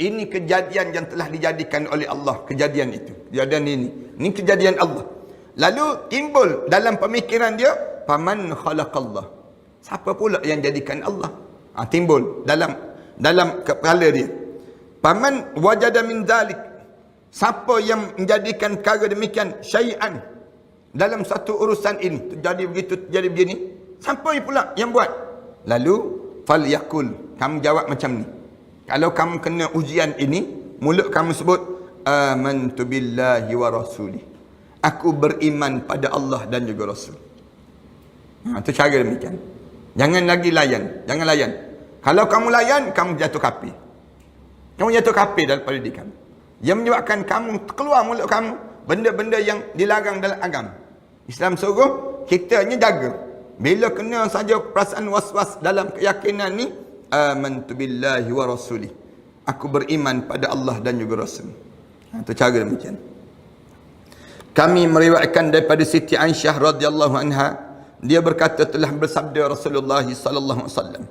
Ini kejadian yang telah dijadikan oleh Allah. Kejadian itu, kejadian ini kejadian Allah. Lalu timbul dalam pemikiran dia, faman khalaqallah, siapa pula yang jadikan Allah? Timbul dalam kepala dia, faman wajada min dzalik, siapa yang menjadikan perkara demikian, syai'an, dalam satu urusan ini terjadi begitu, terjadi begini, siapa pula yang buat? Lalu falyakul, kamu jawab macam ni. Kalau kamu kena ujian ini, mulut kamu sebut amantu billahi wa rasulih, aku beriman pada Allah dan juga Rasul. Itu cara demikian. Jangan lagi layan, jangan layan. Kalau kamu layan, kamu jatuh kafir. Kamu jatuh kafir daripada diri kamu. Yang menyebabkan kamu keluar mulut kamu benda-benda yang dilarang dalam agama. Islam suruh kita hanya jaga. Bila kena saja perasaan was-was dalam keyakinan ni, amantu billahi wa rasulih, aku beriman pada Allah dan juga Rasul. Itu cara demikian. Kami meriwayatkan daripada Siti Aisyah radhiyallahu anha, dia berkata telah bersabda Rasulullah sallallahu alaihi wasallam,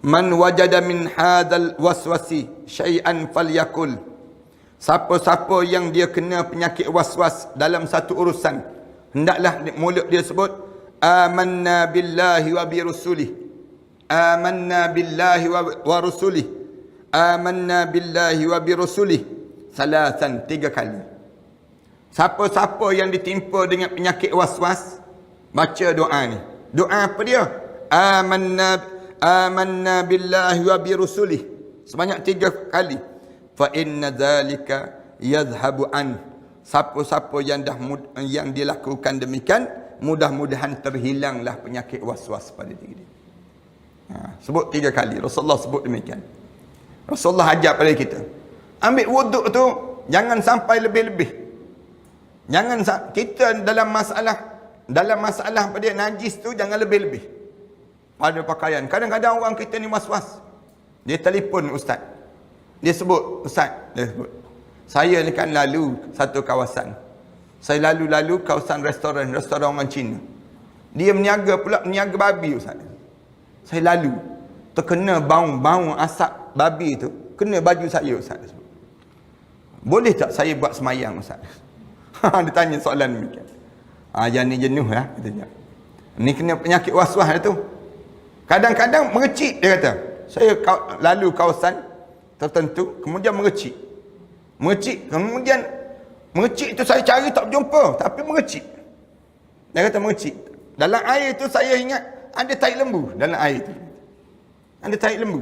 man wajada min hadzal waswasi syai'an falyakul, siapa-siapa yang dia kena penyakit was-was dalam satu urusan, hendaklah mulut dia sebut amanna billahi wa bi rusulih, amanna billahi wa rusulih, amanna billahi wa bi rusulih, salasan, 3 kali. Siapa-siapa yang ditimpa dengan penyakit was-was, baca doa ni. Doa apa dia? Amanna billahi wa bi rusulih, sebanyak 3 kali. Fa inna dzalika yadhhabu an, siapa-siapa yang dilakukan demikian, mudah-mudahan terhilanglah penyakit was-was pada diri dia. Sebut 3 kali. Rasulullah sebut demikian. Rasulullah ajar pada kita. Ambil wuduk tu jangan sampai lebih-lebih. Jangan kita dalam masalah pada najis tu jangan lebih-lebih pada pakaian. Kadang-kadang orang kita ni was-was. Dia telefon ustaz. Dia sebut, ustaz, dia sebut, saya ni kan lalu satu kawasan. Saya lalu kawasan restoran orang Cina. Dia meniaga babi ustaz. Saya lalu terkena bau asap babi tu kena baju saya ustaz. Boleh tak saya buat semayang ustaz? Dia tanya soalan demikian. Yang ni jenuh lah katanya. Ni kena penyakit was-was tu. Kadang-kadang mengecik dia kata. Saya lalu kawasan tertentu kemudian mengecik. Kemudian mengecik tu saya cari tak berjumpa tapi mengecik. Dia kata mengecik. Dalam air tu saya ingat ada tai lembu dalam air tu. Ada tai lembu.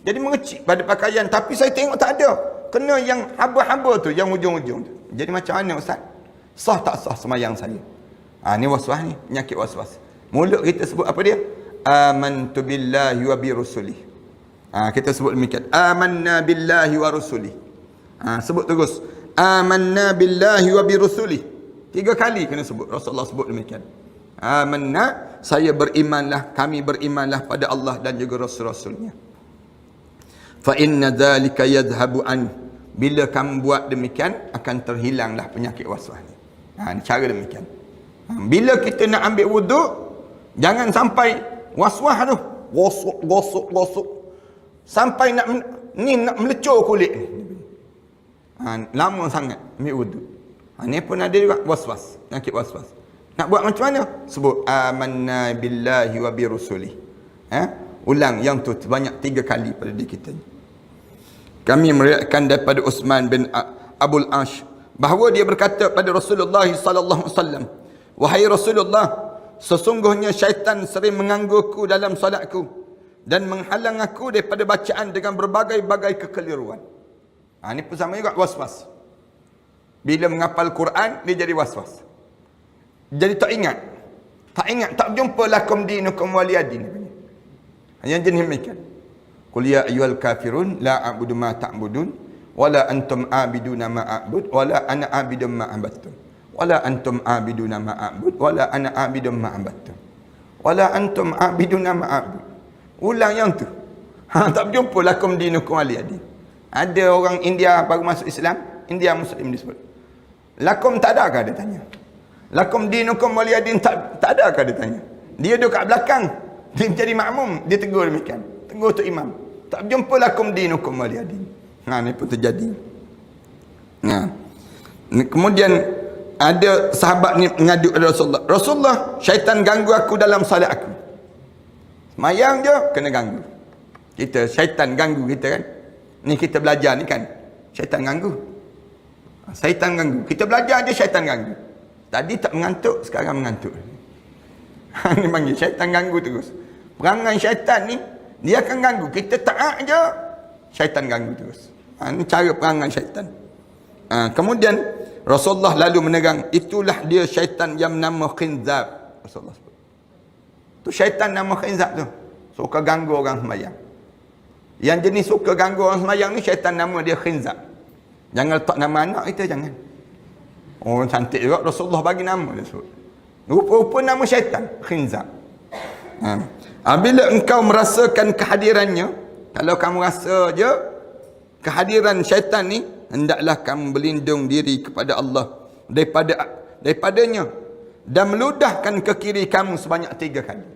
Jadi mengecik pada pakaian tapi saya tengok tak ada. Kena yang haba-haba tu, yang ujung-ujung tu. Jadi macam mana ustaz? Sah tak sah semayang saya? Ni was-was ni, penyakit was-was. Mulut kita sebut apa dia? Amantu billahi wa bi rusulih. Kita sebut demikian. Amanna billahi wa rusulih. Sebut terus. Amanna billahi wa bi rusulih. 3 kali kena sebut. Rasulullah sebut demikian. Amanna, saya berimanlah, kami berimanlah pada Allah dan juga Rasul-Rasulnya. Fa inna dzalika yadhhabu an. Bila kamu buat demikian akan terhilanglah penyakit was-was ni. Cara demikian. Bila kita nak ambil wuduk jangan sampai was-was tu gosok sampai nak melecur kulit ni. Lama sangat ambil wuduk. Ni pun ada juga was-was, penyakit was-was. Nak buat macam mana? Sebut amanna billahi wa bi rusulih. Ulang yang tu banyak 3 kali pada diri kita. Kami meriwayatkan daripada Uthman bin Abul Ash bahawa dia berkata pada Rasulullah sallallahu alaihi wasallam, wahai Rasulullah, sesungguhnya syaitan sering menggangguku dalam solatku dan menghalang aku daripada bacaan dengan berbagai-bagai kekeliruan. Ini pun sama juga was-was. Bila menghafal Quran dia jadi was-was. Jadi tak ingat, tak berjumpa lakum dinukum waliyadin. Yang jenis demikian. Qul ya ayyuhal kafirun la a'budu ma ta'budun wala antum a'biduna ma a'bud wala ana a'budu ma abattum wala antum a'biduna ma a'bud wala ana a'budu ma abattum wala antum a'biduna ma a'bud. Ulang yang tu. Tak berjumpa lakum dinukum waliyadin. Ada orang India baru masuk Islam, India Muslim disebut. Lakum tak ada kah dia tanya? Lakum dinukum waliyadin tak ada kah dia tanya? Dia duduk kat belakang, dia jadi makmum, dia tegur demikian. Tegur tu imam. Tak berjumpa lakum dinukum waliyadin. Ni pun terjadi. Kemudian ada sahabat ni mengadu kepada Rasulullah. Rasulullah, syaitan ganggu aku dalam salat aku. Semayang je kena ganggu. Syaitan ganggu kita kan. Ni kita belajar ni kan. Syaitan ganggu. Syaitan ganggu. Kita belajar je syaitan ganggu. Tadi tak mengantuk, sekarang mengantuk. Ni panggil syaitan ganggu terus. Perangai syaitan ni dia akan ganggu. Kita taat je, syaitan ganggu terus. Ini cara perangai syaitan. Kemudian Rasulullah lalu menerang, itulah dia syaitan yang nama Khinzab. Rasulullah sebut. Tu syaitan nama Khinzab tu. Suka ganggu orang sembahyang. Yang jenis suka ganggu orang sembahyang ni syaitan nama dia Khinzab. Jangan letak nama anak kita, jangan. Orang cantik juga Rasulullah bagi nama dia sebut. Rupa-rupa nama syaitan Khinzab. Bila engkau merasakan kehadirannya, kalau kamu rasa je kehadiran syaitan ni, hendaklah kamu berlindung diri kepada Allah daripadanya dan meludahkan ke kiri kamu sebanyak 3 kali.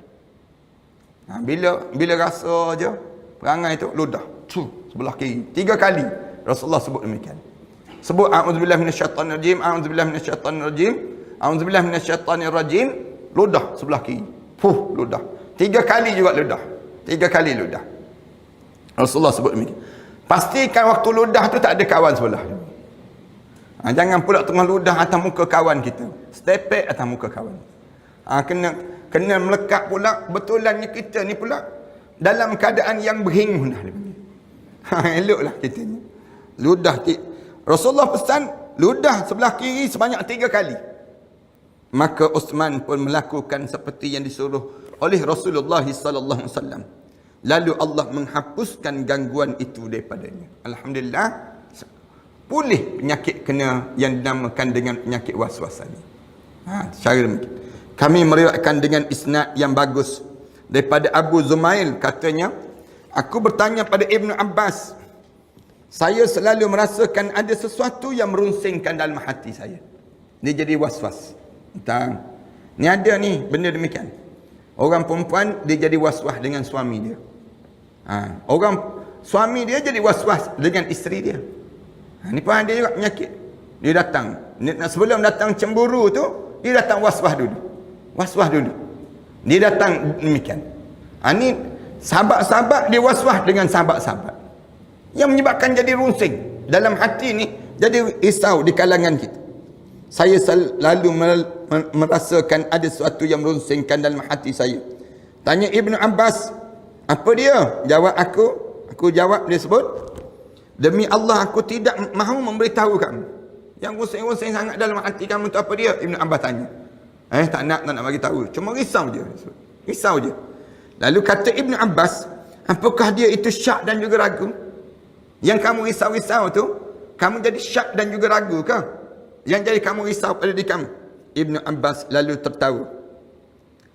Bila rasa je perangai tu, ludah sebelah kiri 3 kali. Rasulullah sebut demikian. Sebut a'udzubillahi minasyaitanir rajim, a'udzubillahi minasyaitanir rajim, a'udzubillahi minasyaitanir rajim, ludah sebelah kiri. Ludah. 3 kali juga ludah. 3 kali ludah. Rasulullah sebut demikian. Pastikan waktu ludah tu tak ada kawan sebelah. Jangan pula tengah ludah atas muka kawan kita. Stepek atas muka kawan. Kena melekat pula. Betulannya kita ni pula dalam keadaan yang berhingun dah. Eloklah kita ni. Ludah. Rasulullah pesan ludah sebelah kiri sebanyak 3 kali. Maka Uthman pun melakukan seperti yang disuruh oleh Rasulullah sallallahu alaihi wasallam. lalu Allah menghapuskan gangguan itu daripadanya. Alhamdulillah, pulih penyakit kena yang dinamakan dengan penyakit was-was ini. Cara demikian. Kami meriwayatkan dengan isnad yang bagus daripada Abu Zumail, katanya, aku bertanya pada Ibnu Abbas, saya selalu merasakan ada sesuatu yang merunsingkan dalam hati saya. Dia jadi was-was. Tentang ni ada ni benda demikian. Orang perempuan dia jadi was-was dengan suami dia. Orang suami dia jadi was-was dengan isteri dia. Ni pun ada juga penyakit. Dia datang, sebelum datang cemburu tu, dia datang was-was dulu. Was-was dulu. Dia datang demikian. Ni sahabat-sahabat dia was-was dengan sahabat-sahabat. Yang menyebabkan jadi runsing dalam hati ni, jadi risau di kalangan kita. Saya selalu merasakan ada sesuatu yang merunsingkan dalam hati saya. Tanya Ibnu Abbas, apa dia? Jawab aku jawab, dia sebut, demi Allah aku tidak mahu memberitahu kamu. Yang runsing-runsing sangat dalam hati kamu tu apa dia? Ibnu Abbas tanya. Tak nak bagi tahu. Cuma risau je. Risau je. Lalu kata Ibnu Abbas, apakah dia itu syak dan juga ragu? Yang kamu risau-risau tu, kamu jadi syak dan juga ragu ke? Yang jadi kamu risau pada diri kamu? Ibnu Abbas lalu tertawa.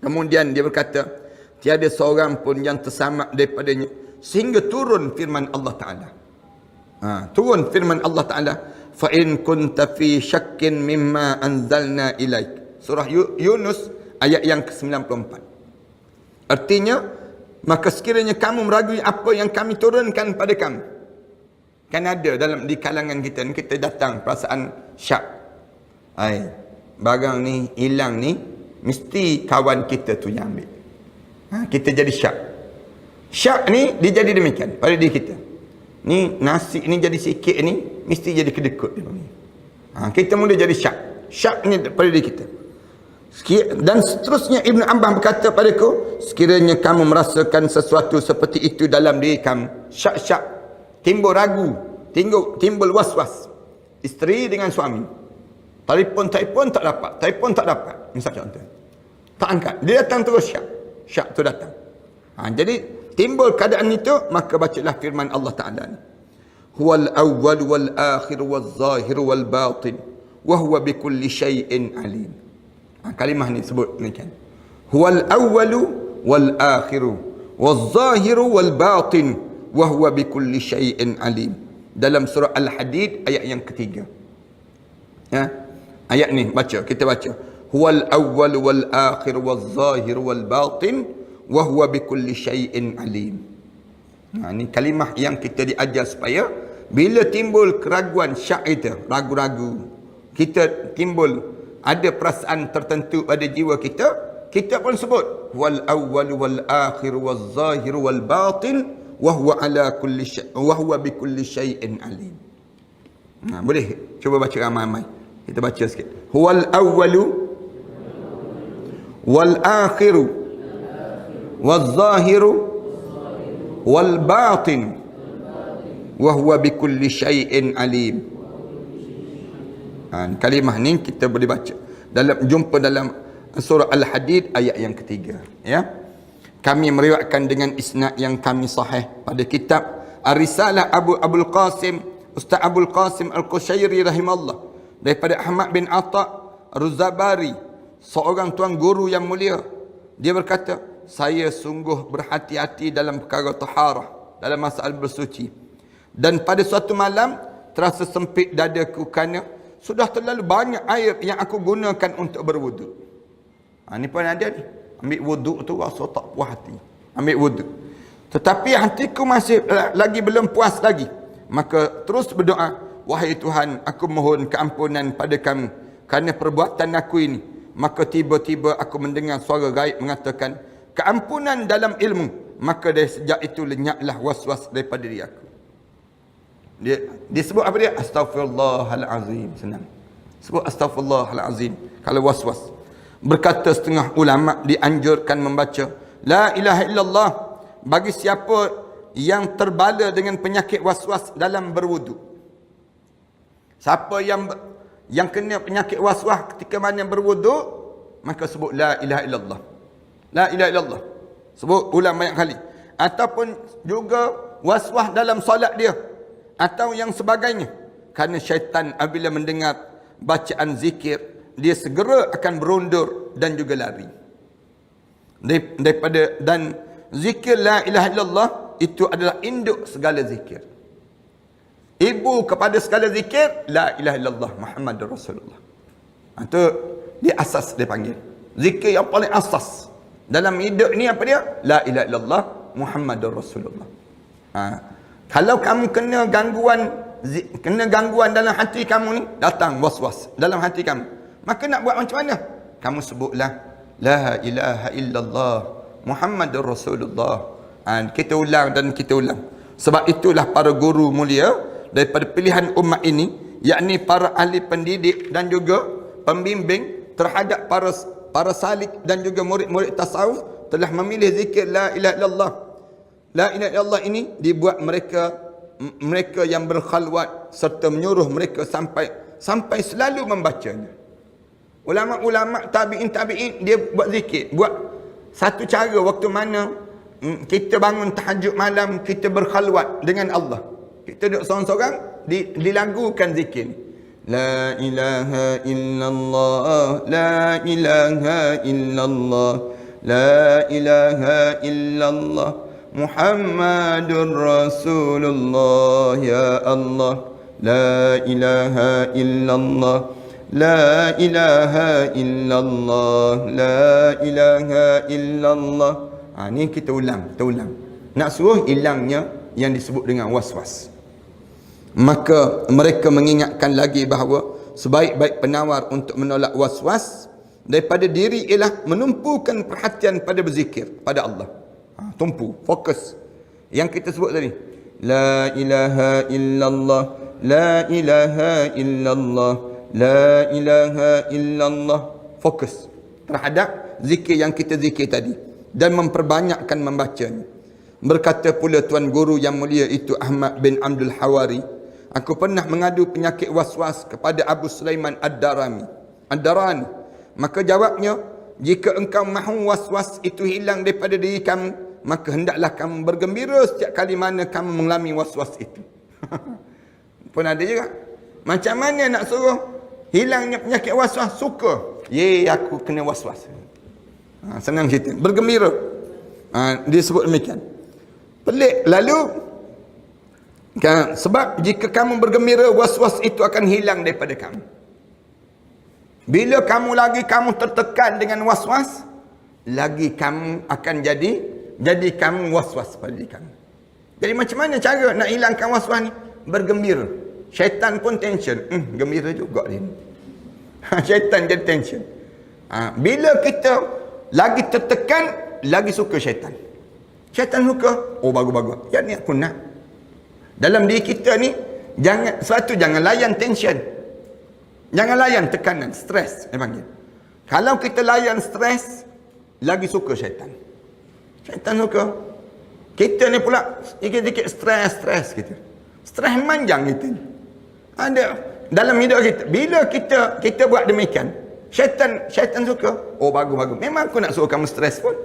Kemudian dia berkata, tiada seorang pun yang tersamak daripadanya sehingga turun firman Allah Ta'ala. Turun firman Allah Ta'ala, fa in kunta fi syakkin mimma anzalna ilaik. Surah Yunus ayat yang ke-94. Artinya, maka sekiranya kamu meragui apa yang kami turunkan pada kamu. Kan ada dalam di kalangan kita datang perasaan syak. Barang ni hilang ni, mesti kawan kita tu yang ambil. Kita jadi syak. Syak ni dia jadi demikian pada diri kita. Ni nasi ni jadi sikit ni, mesti jadi kedekut dia panggil. Kita mula jadi syak. Syak ni pada diri kita. Dan seterusnya Ibn Abbas berkata padaku, sekiranya kamu merasakan sesuatu seperti itu dalam diri kamu, syak-syak, timbul ragu, timbul was-was, isteri dengan suami, telefon tak dapat, misal contoh, tak angkat, dia datang terus syak tu datang. Jadi timbul keadaan itu, maka bacalah firman Allah Ta'ala ni, huwal awwal wal akhir wal zahir wal batin wa huwa bikulli syai'in alim. Kalimah ni sebut demikian, huwal awwalu wal akhiru wal zahiru wal batin wa huwa bikulli syai'in alim. Dalam surah Al-Hadid ayat yang ketiga. Ayat ni kita baca, huwal awwal wal akhir wal zahir wal batin wa huwa bikulli syai'in alim. Ni kalimah yang kita diajar supaya bila timbul keraguan, syak kita, ragu-ragu, kita timbul ada perasaan tertentu pada jiwa kita, kita pun sebut wal awwal wal akhir wal zahir wal batin wa huwa ala kulli syai' wa huwa bi kulli syai'in alim. Boleh cuba baca ramai-ramai. Kita baca sikit. Huwal awwalu wal akhiru wal zahiru wal batin wa huwa bi kulli syai'in alim. Kalimah ni kita boleh baca jumpa dalam surah Al-Hadid ayat yang ketiga, ya. Kami meriwayatkan dengan isnad yang kami sahih pada kitab Ar-Risalah Abul Qasim, Ustaz Abul Qasim Al-Qushairi rahimahullah, daripada Ahmad bin Atha Ruzabari, seorang tuan guru yang mulia. Dia berkata, saya sungguh berhati-hati dalam perkara taharah, dalam masalah bersuci, dan pada suatu malam terasa sempit dadaku kerana sudah terlalu banyak air yang aku gunakan untuk berwuduk. Ni pun ada ni. Ambil wuduk tu rasa tak puas hati. Ambil wuduk. Tetapi hatiku masih lagi belum puas lagi. Maka terus berdoa, wahai Tuhan, aku mohon keampunan pada kamu kerana perbuatan aku ini. Maka tiba-tiba aku mendengar suara gaib mengatakan, keampunan dalam ilmu. Maka dari sejak itu lenyaplah was-was daripada diri aku. Dia sebut apa dia? Astaghfirullahalazim. Senang. Sebut astaghfirullahalazim kalau was-was. Berkata setengah ulama dianjurkan membaca la ilaha illallah bagi siapa yang terbala dengan penyakit was-was dalam berwuduk. Siapa yang kena penyakit was-was ketika mana berwuduk, maka sebut la ilaha illallah. La ilaha illallah. Sebut ulang banyak kali. ataupun juga waswas dalam solat dia atau yang sebagainya. Kerana syaitan apabila mendengar bacaan zikir, dia segera akan berundur dan juga lari. Daripada, dan zikir la ilaha illallah itu adalah induk segala zikir. Ibu kepada segala zikir, la ilaha illallah Muhammadur Rasulullah. Itu dia asas, dia panggil. Zikir yang paling asas. Dalam hidup ni apa dia? La ilaha illallah Muhammadur Rasulullah. Kalau kamu kena gangguan dalam hati kamu ni, datang was-was dalam hati kamu. Maka nak buat macam mana? Kamu sebutlah la ilaha illallah Muhammadur Rasulullah. Kita ulang dan kita ulang. Sebab itulah para guru mulia daripada pilihan umat ini, yakni para ahli pendidik dan juga pembimbing terhadap para salik dan juga murid-murid tasawuf, telah memilih zikir la ilaha illallah. La ilaha illallah ini dibuat mereka yang berkhalwat serta menyuruh mereka sampai selalu membacanya. Ulama-ulama tabi'in dia buat zikir, buat satu cara waktu mana kita bangun tahajud malam, kita berkhalwat dengan Allah. Kita duduk seorang-seorang, dilagukan zikir ni. La ilaha illallah, la ilaha illallah, la ilaha illallah Muhammadur Rasulullah ya Allah. La ilaha illallah, la ilaha illallah, la ilaha illallah. Ni kita ulang. Nak suruh hilangnya yang disebut dengan was-was. Maka mereka mengingatkan lagi bahawa sebaik-baik penawar untuk menolak was-was daripada diri ialah menumpukan perhatian pada berzikir pada Allah. Tumpu, fokus. Yang kita sebut tadi, la ilaha illallah, la ilaha illallah, la ilaha illallah. Fokus terhadap zikir yang kita zikir tadi dan memperbanyakkan membacanya. Berkata pula Tuan Guru yang mulia itu Ahmad bin Abdul Hawari, aku pernah mengadu penyakit was-was kepada Abu Sulaiman Ad-Darani. Maka jawabnya, jika engkau mahu was-was itu hilang daripada diri kamu, maka hendaklah kamu bergembira setiap kali mana kamu mengalami was-was itu. Pun ada juga. Macam mana nak suruh hilangnya penyakit was-was? Suka. Aku kena was-was. Senang cerita. Bergembira. Dia sebut demikian. Pelik. Lalu sebab jika kamu bergembira, was-was itu akan hilang daripada kamu. Bila kamu tertekan dengan was-was, lagi kamu akan jadi kamu was-was pada diri kamu. Jadi macam mana cara nak hilangkan was-was ni? Bergembira. Syaitan pun tension. Gembira juga dia ni. Syaitan jadi tension. Bila kita lagi tertekan, lagi suka syaitan. Syaitan suka, bagus-bagus. Yang ni aku nak. Dalam diri kita ni, jangan layan tension. Jangan layan tekanan, stres dia panggil. Kalau kita layan stres, lagi suka syaitan. Syaitan suka. Kita ni pula sikit-sikit stres kita. Stres manjang kita ni. Ada dalam hidup kita. Bila kita buat demikian, syaitan suka. Bagus-bagus. Memang aku nak suruh kamu stres pun.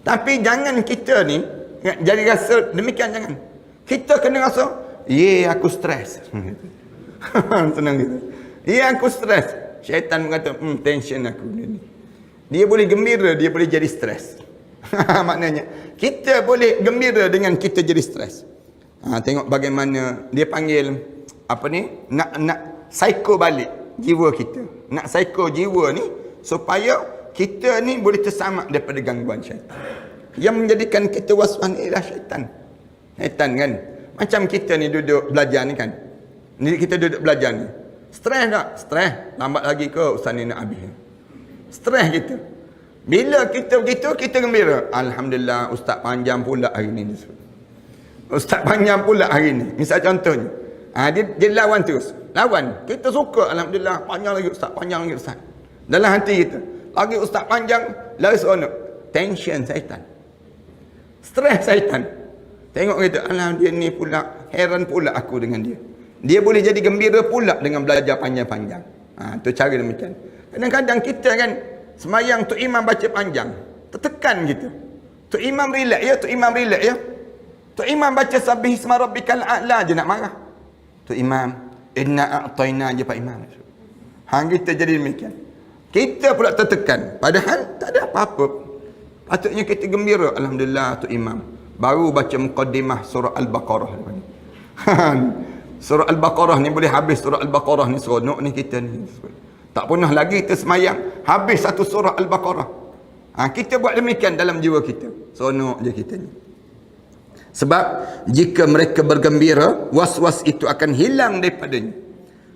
Tapi jangan kita ni jadi rasa demikian, jangan. Kita kena rasa, aku stres. Senang gitu. Aku stres. Syaitan mengata, tension aku ni. Dia boleh gembira, dia boleh jadi stres. Maknanya, kita boleh gembira dengan kita jadi stres. Tengok bagaimana dia panggil, nak psycho balik jiwa kita. Nak psycho jiwa ni, supaya kita ni boleh tersamak daripada gangguan syaitan. Yang menjadikan kita was-was ni ialah syaitan. Syaitan kan. Macam kita ni duduk belajar ni kan. Kita duduk belajar ni. Stres tak? Stres. Lambat lagi ke ustaz ni nak habis. Stres kita. Bila kita begitu, kita gembira. Alhamdulillah, ustaz panjang pula hari ni. Ustaz panjang pula hari ni. Misal contohnya. Dia lawan terus. Lawan. Kita suka. Alhamdulillah, panjang lagi ustaz. Panjang lagi ustaz. Dalam hati kita. Lagi ustaz panjang, lagi seronok. Tension syaitan. Stres syaitan. Tengok kita, dia ni pula, heran pula aku dengan dia. Dia boleh jadi gembira pula dengan belajar panjang-panjang. Tu cara demikian. Kadang-kadang kita kan, semayang tu imam baca panjang. Tertekan kita. Tok Imam relax ya, Tok Imam relax ya. Tok Imam baca sabih isma rabbikal a'la je nak marah. Tok Imam, inna a'tayna je Pak Imam. Kita jadi demikian. Kita pula tertekan. Padahal tak ada apa-apa. Patutnya kita gembira. Alhamdulillah Tok Imam baru baca muqaddimah surah Al-Baqarah. Surah Al-Baqarah ni boleh habis. Surah Al-Baqarah ni seronok ni kita ni. Tak pernah lagi kita semayang habis satu surah Al-Baqarah. Kita buat demikian dalam jiwa kita. Seronok je kita ni. Sebab jika mereka bergembira, was-was itu akan hilang daripadanya.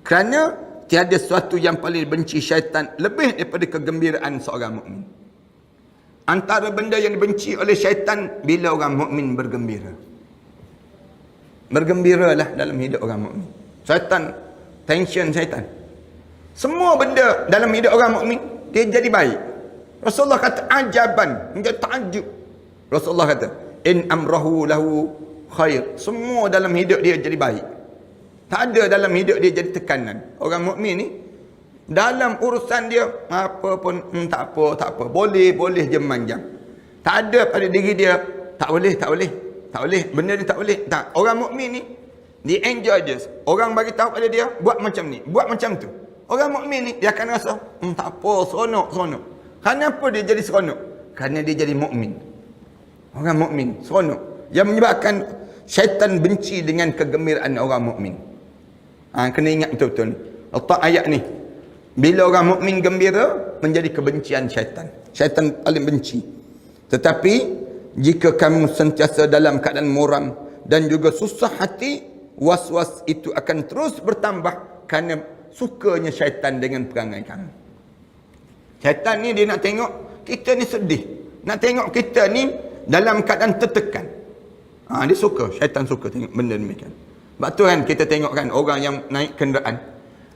Kerana tiada sesuatu yang paling benci syaitan lebih daripada kegembiraan seorang mukmin. Antara benda yang dibenci oleh syaitan bila orang mukmin bergembira. Bergembiralah dalam hidup orang mukmin. Syaitan, tension syaitan. Semua benda dalam hidup orang mukmin dia jadi baik. Rasulullah kata ajaban, menjadi takjub. Rasulullah kata in amrahu lahu khair. Semua dalam hidup dia jadi baik. Tak ada dalam hidup dia jadi tekanan. Orang mukmin ni dalam urusan dia apa pun tak apa. Boleh je manjang. Tak ada pada diri dia tak boleh. Benda ni tak boleh. Tak. Orang mukmin ni dia enjoy je. Orang bagi tahu pada dia buat macam ni, buat macam tu. Orang mukmin ni dia akan rasa tak apa, seronok. Kenapa dia jadi seronok? Kerana dia jadi mukmin. Orang mukmin seronok. Yang menyebabkan syaitan benci dengan kegembiraan orang mukmin. Kena ingat betul-betul ni. Letak ayat ni. Bila orang mukmin gembira, menjadi kebencian syaitan. Syaitan paling benci. Tetapi jika kamu sentiasa dalam keadaan muram dan juga susah hati, was-was itu akan terus bertambah kerana sukanya syaitan dengan perangai kamu. Syaitan ni dia nak tengok kita ni sedih. Nak tengok kita ni dalam keadaan tertekan. Dia suka. Syaitan suka tengok benda demikian. Sebab tu kan kita tengok kan orang yang naik kenderaan.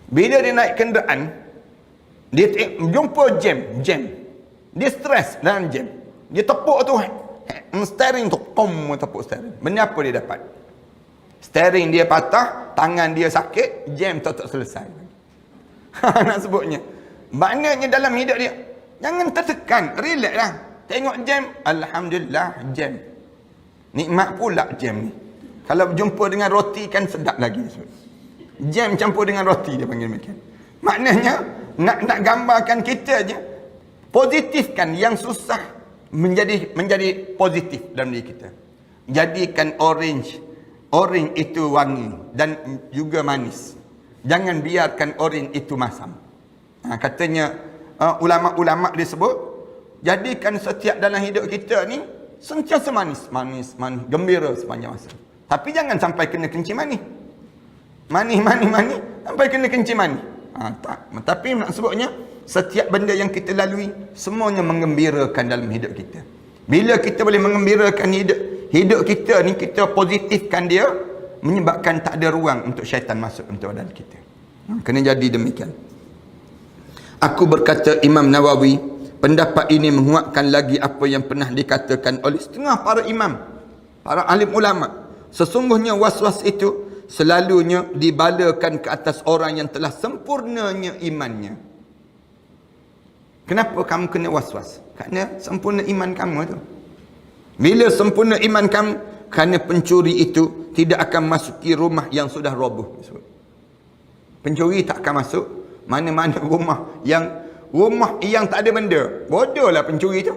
Bila dia naik kenderaan, dia jumpa jam. Dia stres dalam jam. Dia tepuk tu. Steering tu. Tepuk steering. Benda apa dia dapat? Steering dia patah. Tangan dia sakit. Jam tu tak selesai. Nak sebutnya. Maknanya dalam hidup dia jangan tertekan, relax lah. Tengok jam, alhamdulillah jam. Nikmat pula jam ni. Kalau berjumpa dengan roti kan sedap lagi. Jam campur dengan roti dia panggil demikian. Maknanya nak gambarkan kita je positifkan yang susah menjadi positif dalam diri kita. Jadikan orange itu wangi dan juga manis. Jangan biarkan orange itu masam. Katanya ulama-ulama dia sebut, jadikan setiap dalam hidup kita ni sentiasa manis, gembira sepanjang masa. Tapi jangan sampai kena kencing manis. Manis sampai kena kencing manis. Tak. Tapi nak sebutnya setiap benda yang kita lalui semuanya menggembirakan dalam hidup kita. Bila kita boleh menggembirakan hidup kita ni, kita positifkan dia, menyebabkan tak ada ruang untuk syaitan masuk untuk badan kita. Kena jadi demikian. Aku berkata Imam Nawawi, pendapat ini menguatkan lagi apa yang pernah dikatakan oleh setengah para imam, para alim ulama. Sesungguhnya was-was itu selalunya dibalakan ke atas orang yang telah sempurnanya imannya. Kenapa kamu kena was-was? Kerana sempurna iman kamu tu. Bila sempurna iman kamu, kerana pencuri itu tidak akan masuki rumah yang sudah roboh. Pencuri tak akan masuk mana-mana rumah yang tak ada benda. Bodohlah pencuri tu.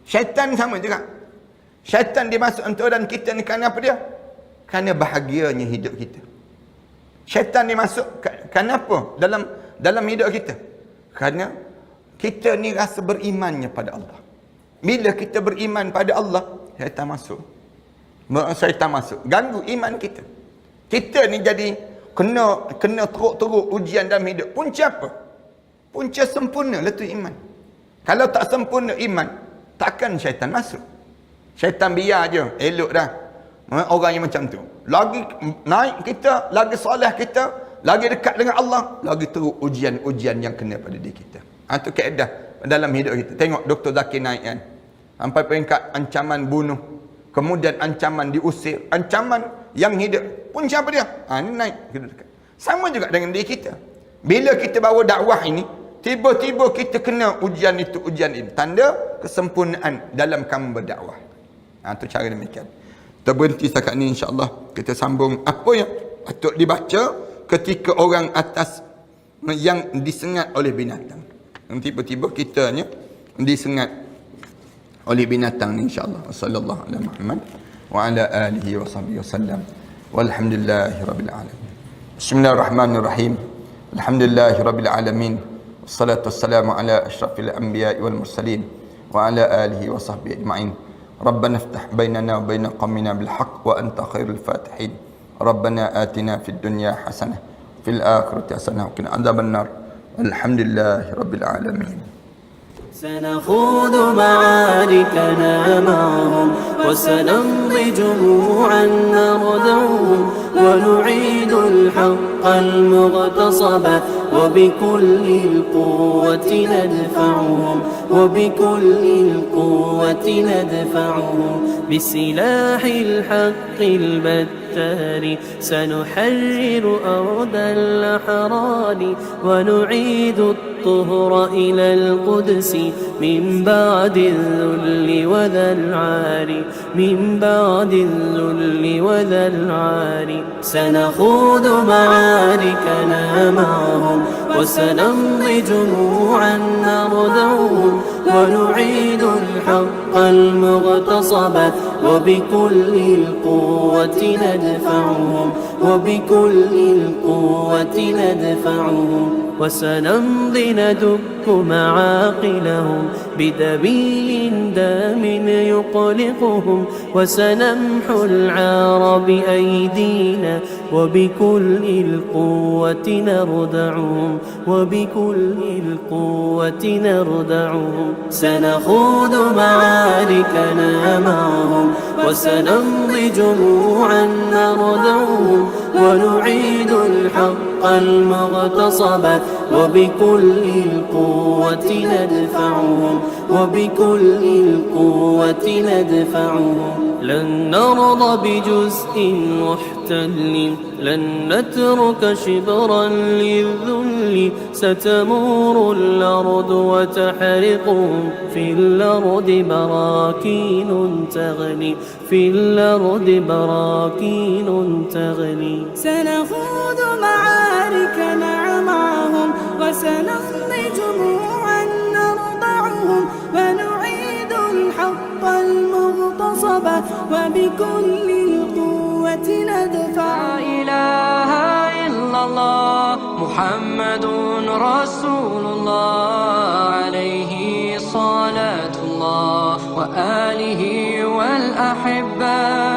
Syaitan sama juga. Syaitan dia masuk untuk dan kita ni kerana apa dia? Kerana bahagianya hidup kita. Syaitan dia masuk kerana apa? Dalam hidup kita. Kerana kita ni rasa berimannya pada Allah. Bila kita beriman pada Allah, syaitan masuk. Ganggu iman kita. Kita ni jadi kena teruk-teruk ujian dalam hidup. Punca apa? Punca sempurna lah tu iman. Kalau tak sempurna iman, takkan syaitan masuk. Syaitan biar je, elok dah orang yang macam tu. Lagi naik kita, lagi soleh kita, lagi dekat dengan Allah, lagi teruk ujian-ujian yang kena pada diri kita. Itu kaedah dalam hidup kita. Tengok Dr. Zakir naik kan, sampai peringkat ancaman bunuh, kemudian ancaman diusir, ancaman yang hidup. Punca apa dia? Ini naik kita dekat. Sama juga dengan diri kita. Bila kita bawa dakwah ini, Tiba-tiba kita kena ujian itu, ujian ini. Tanda kesempurnaan dalam kamu berdakwah. Itu cara demikian. Kita berhenti setakat ni, insyaAllah. Kita sambung apa yang patut dibaca ketika orang atas yang disengat oleh binatang. Tiba-tiba kitanya disengat oleh binatang ni, insyaAllah. Wassallallahu ala Muhammad wa ala alihi wa sahbihi wasallam. Walhamdulillahi rabbil alamin. Bismillahirrahmanirrahim. Alhamdulillahi rabbil alamin. Wassalatu wassalamu ala ashrafil anbiya'i wal mursalin wa ala alihi wa sahbihi ajma'in. Rabbana iftah bainana wa baina qaumina bil haqq wa anta khairul fatihin. Rabbana atina fid dunya hasanah fil akhirati hasanah wa qina adzaban nar. Alhamdulillahi rabbil alamin. سنخوض معاركنا معهم وسنمضي جموعا نردعهم ونعيد الحق المغتصب وبكل القوة ندفعهم وبكل القوة ندفعهم بسلاح الحق البتار سنحرر أرض الأحرار ونعيد الطهر إلى القدس من بعد الذل وذا العار من بعد الذل وذا العار سنخوض معاركنا معهم وسنمضي جموعا نردعهم ونعيد الحق المغتصب وبكل القوة ندفعهم وبكل القوة ندفعهم وسنمضي ندك معاقلهم بدبي دام يقلقهم وسنمحو العار بأيدينا وبكل القوة نردعهم وبكل القوة نردعهم سنخوض معاركنا معهم وسنمضي جموعا نردعهم ونعيد الحق المغتصب وبكل القوة ندفعهم وبكل القوة ندفعهم لن نرضى بجزء محتل لن نترك شبرا للذل ستمور الأرض وتحرقهم في الأرض براكين تغلي في الأرض براكين تغلي سنخوض معاركنا معهم وسنمضي جموعا نرضعهم ونعيد الحق المغتصب وبكل القوة ندفع لا إله إلا الله محمد رسول الله عليه صلاة الله وآله والأحبة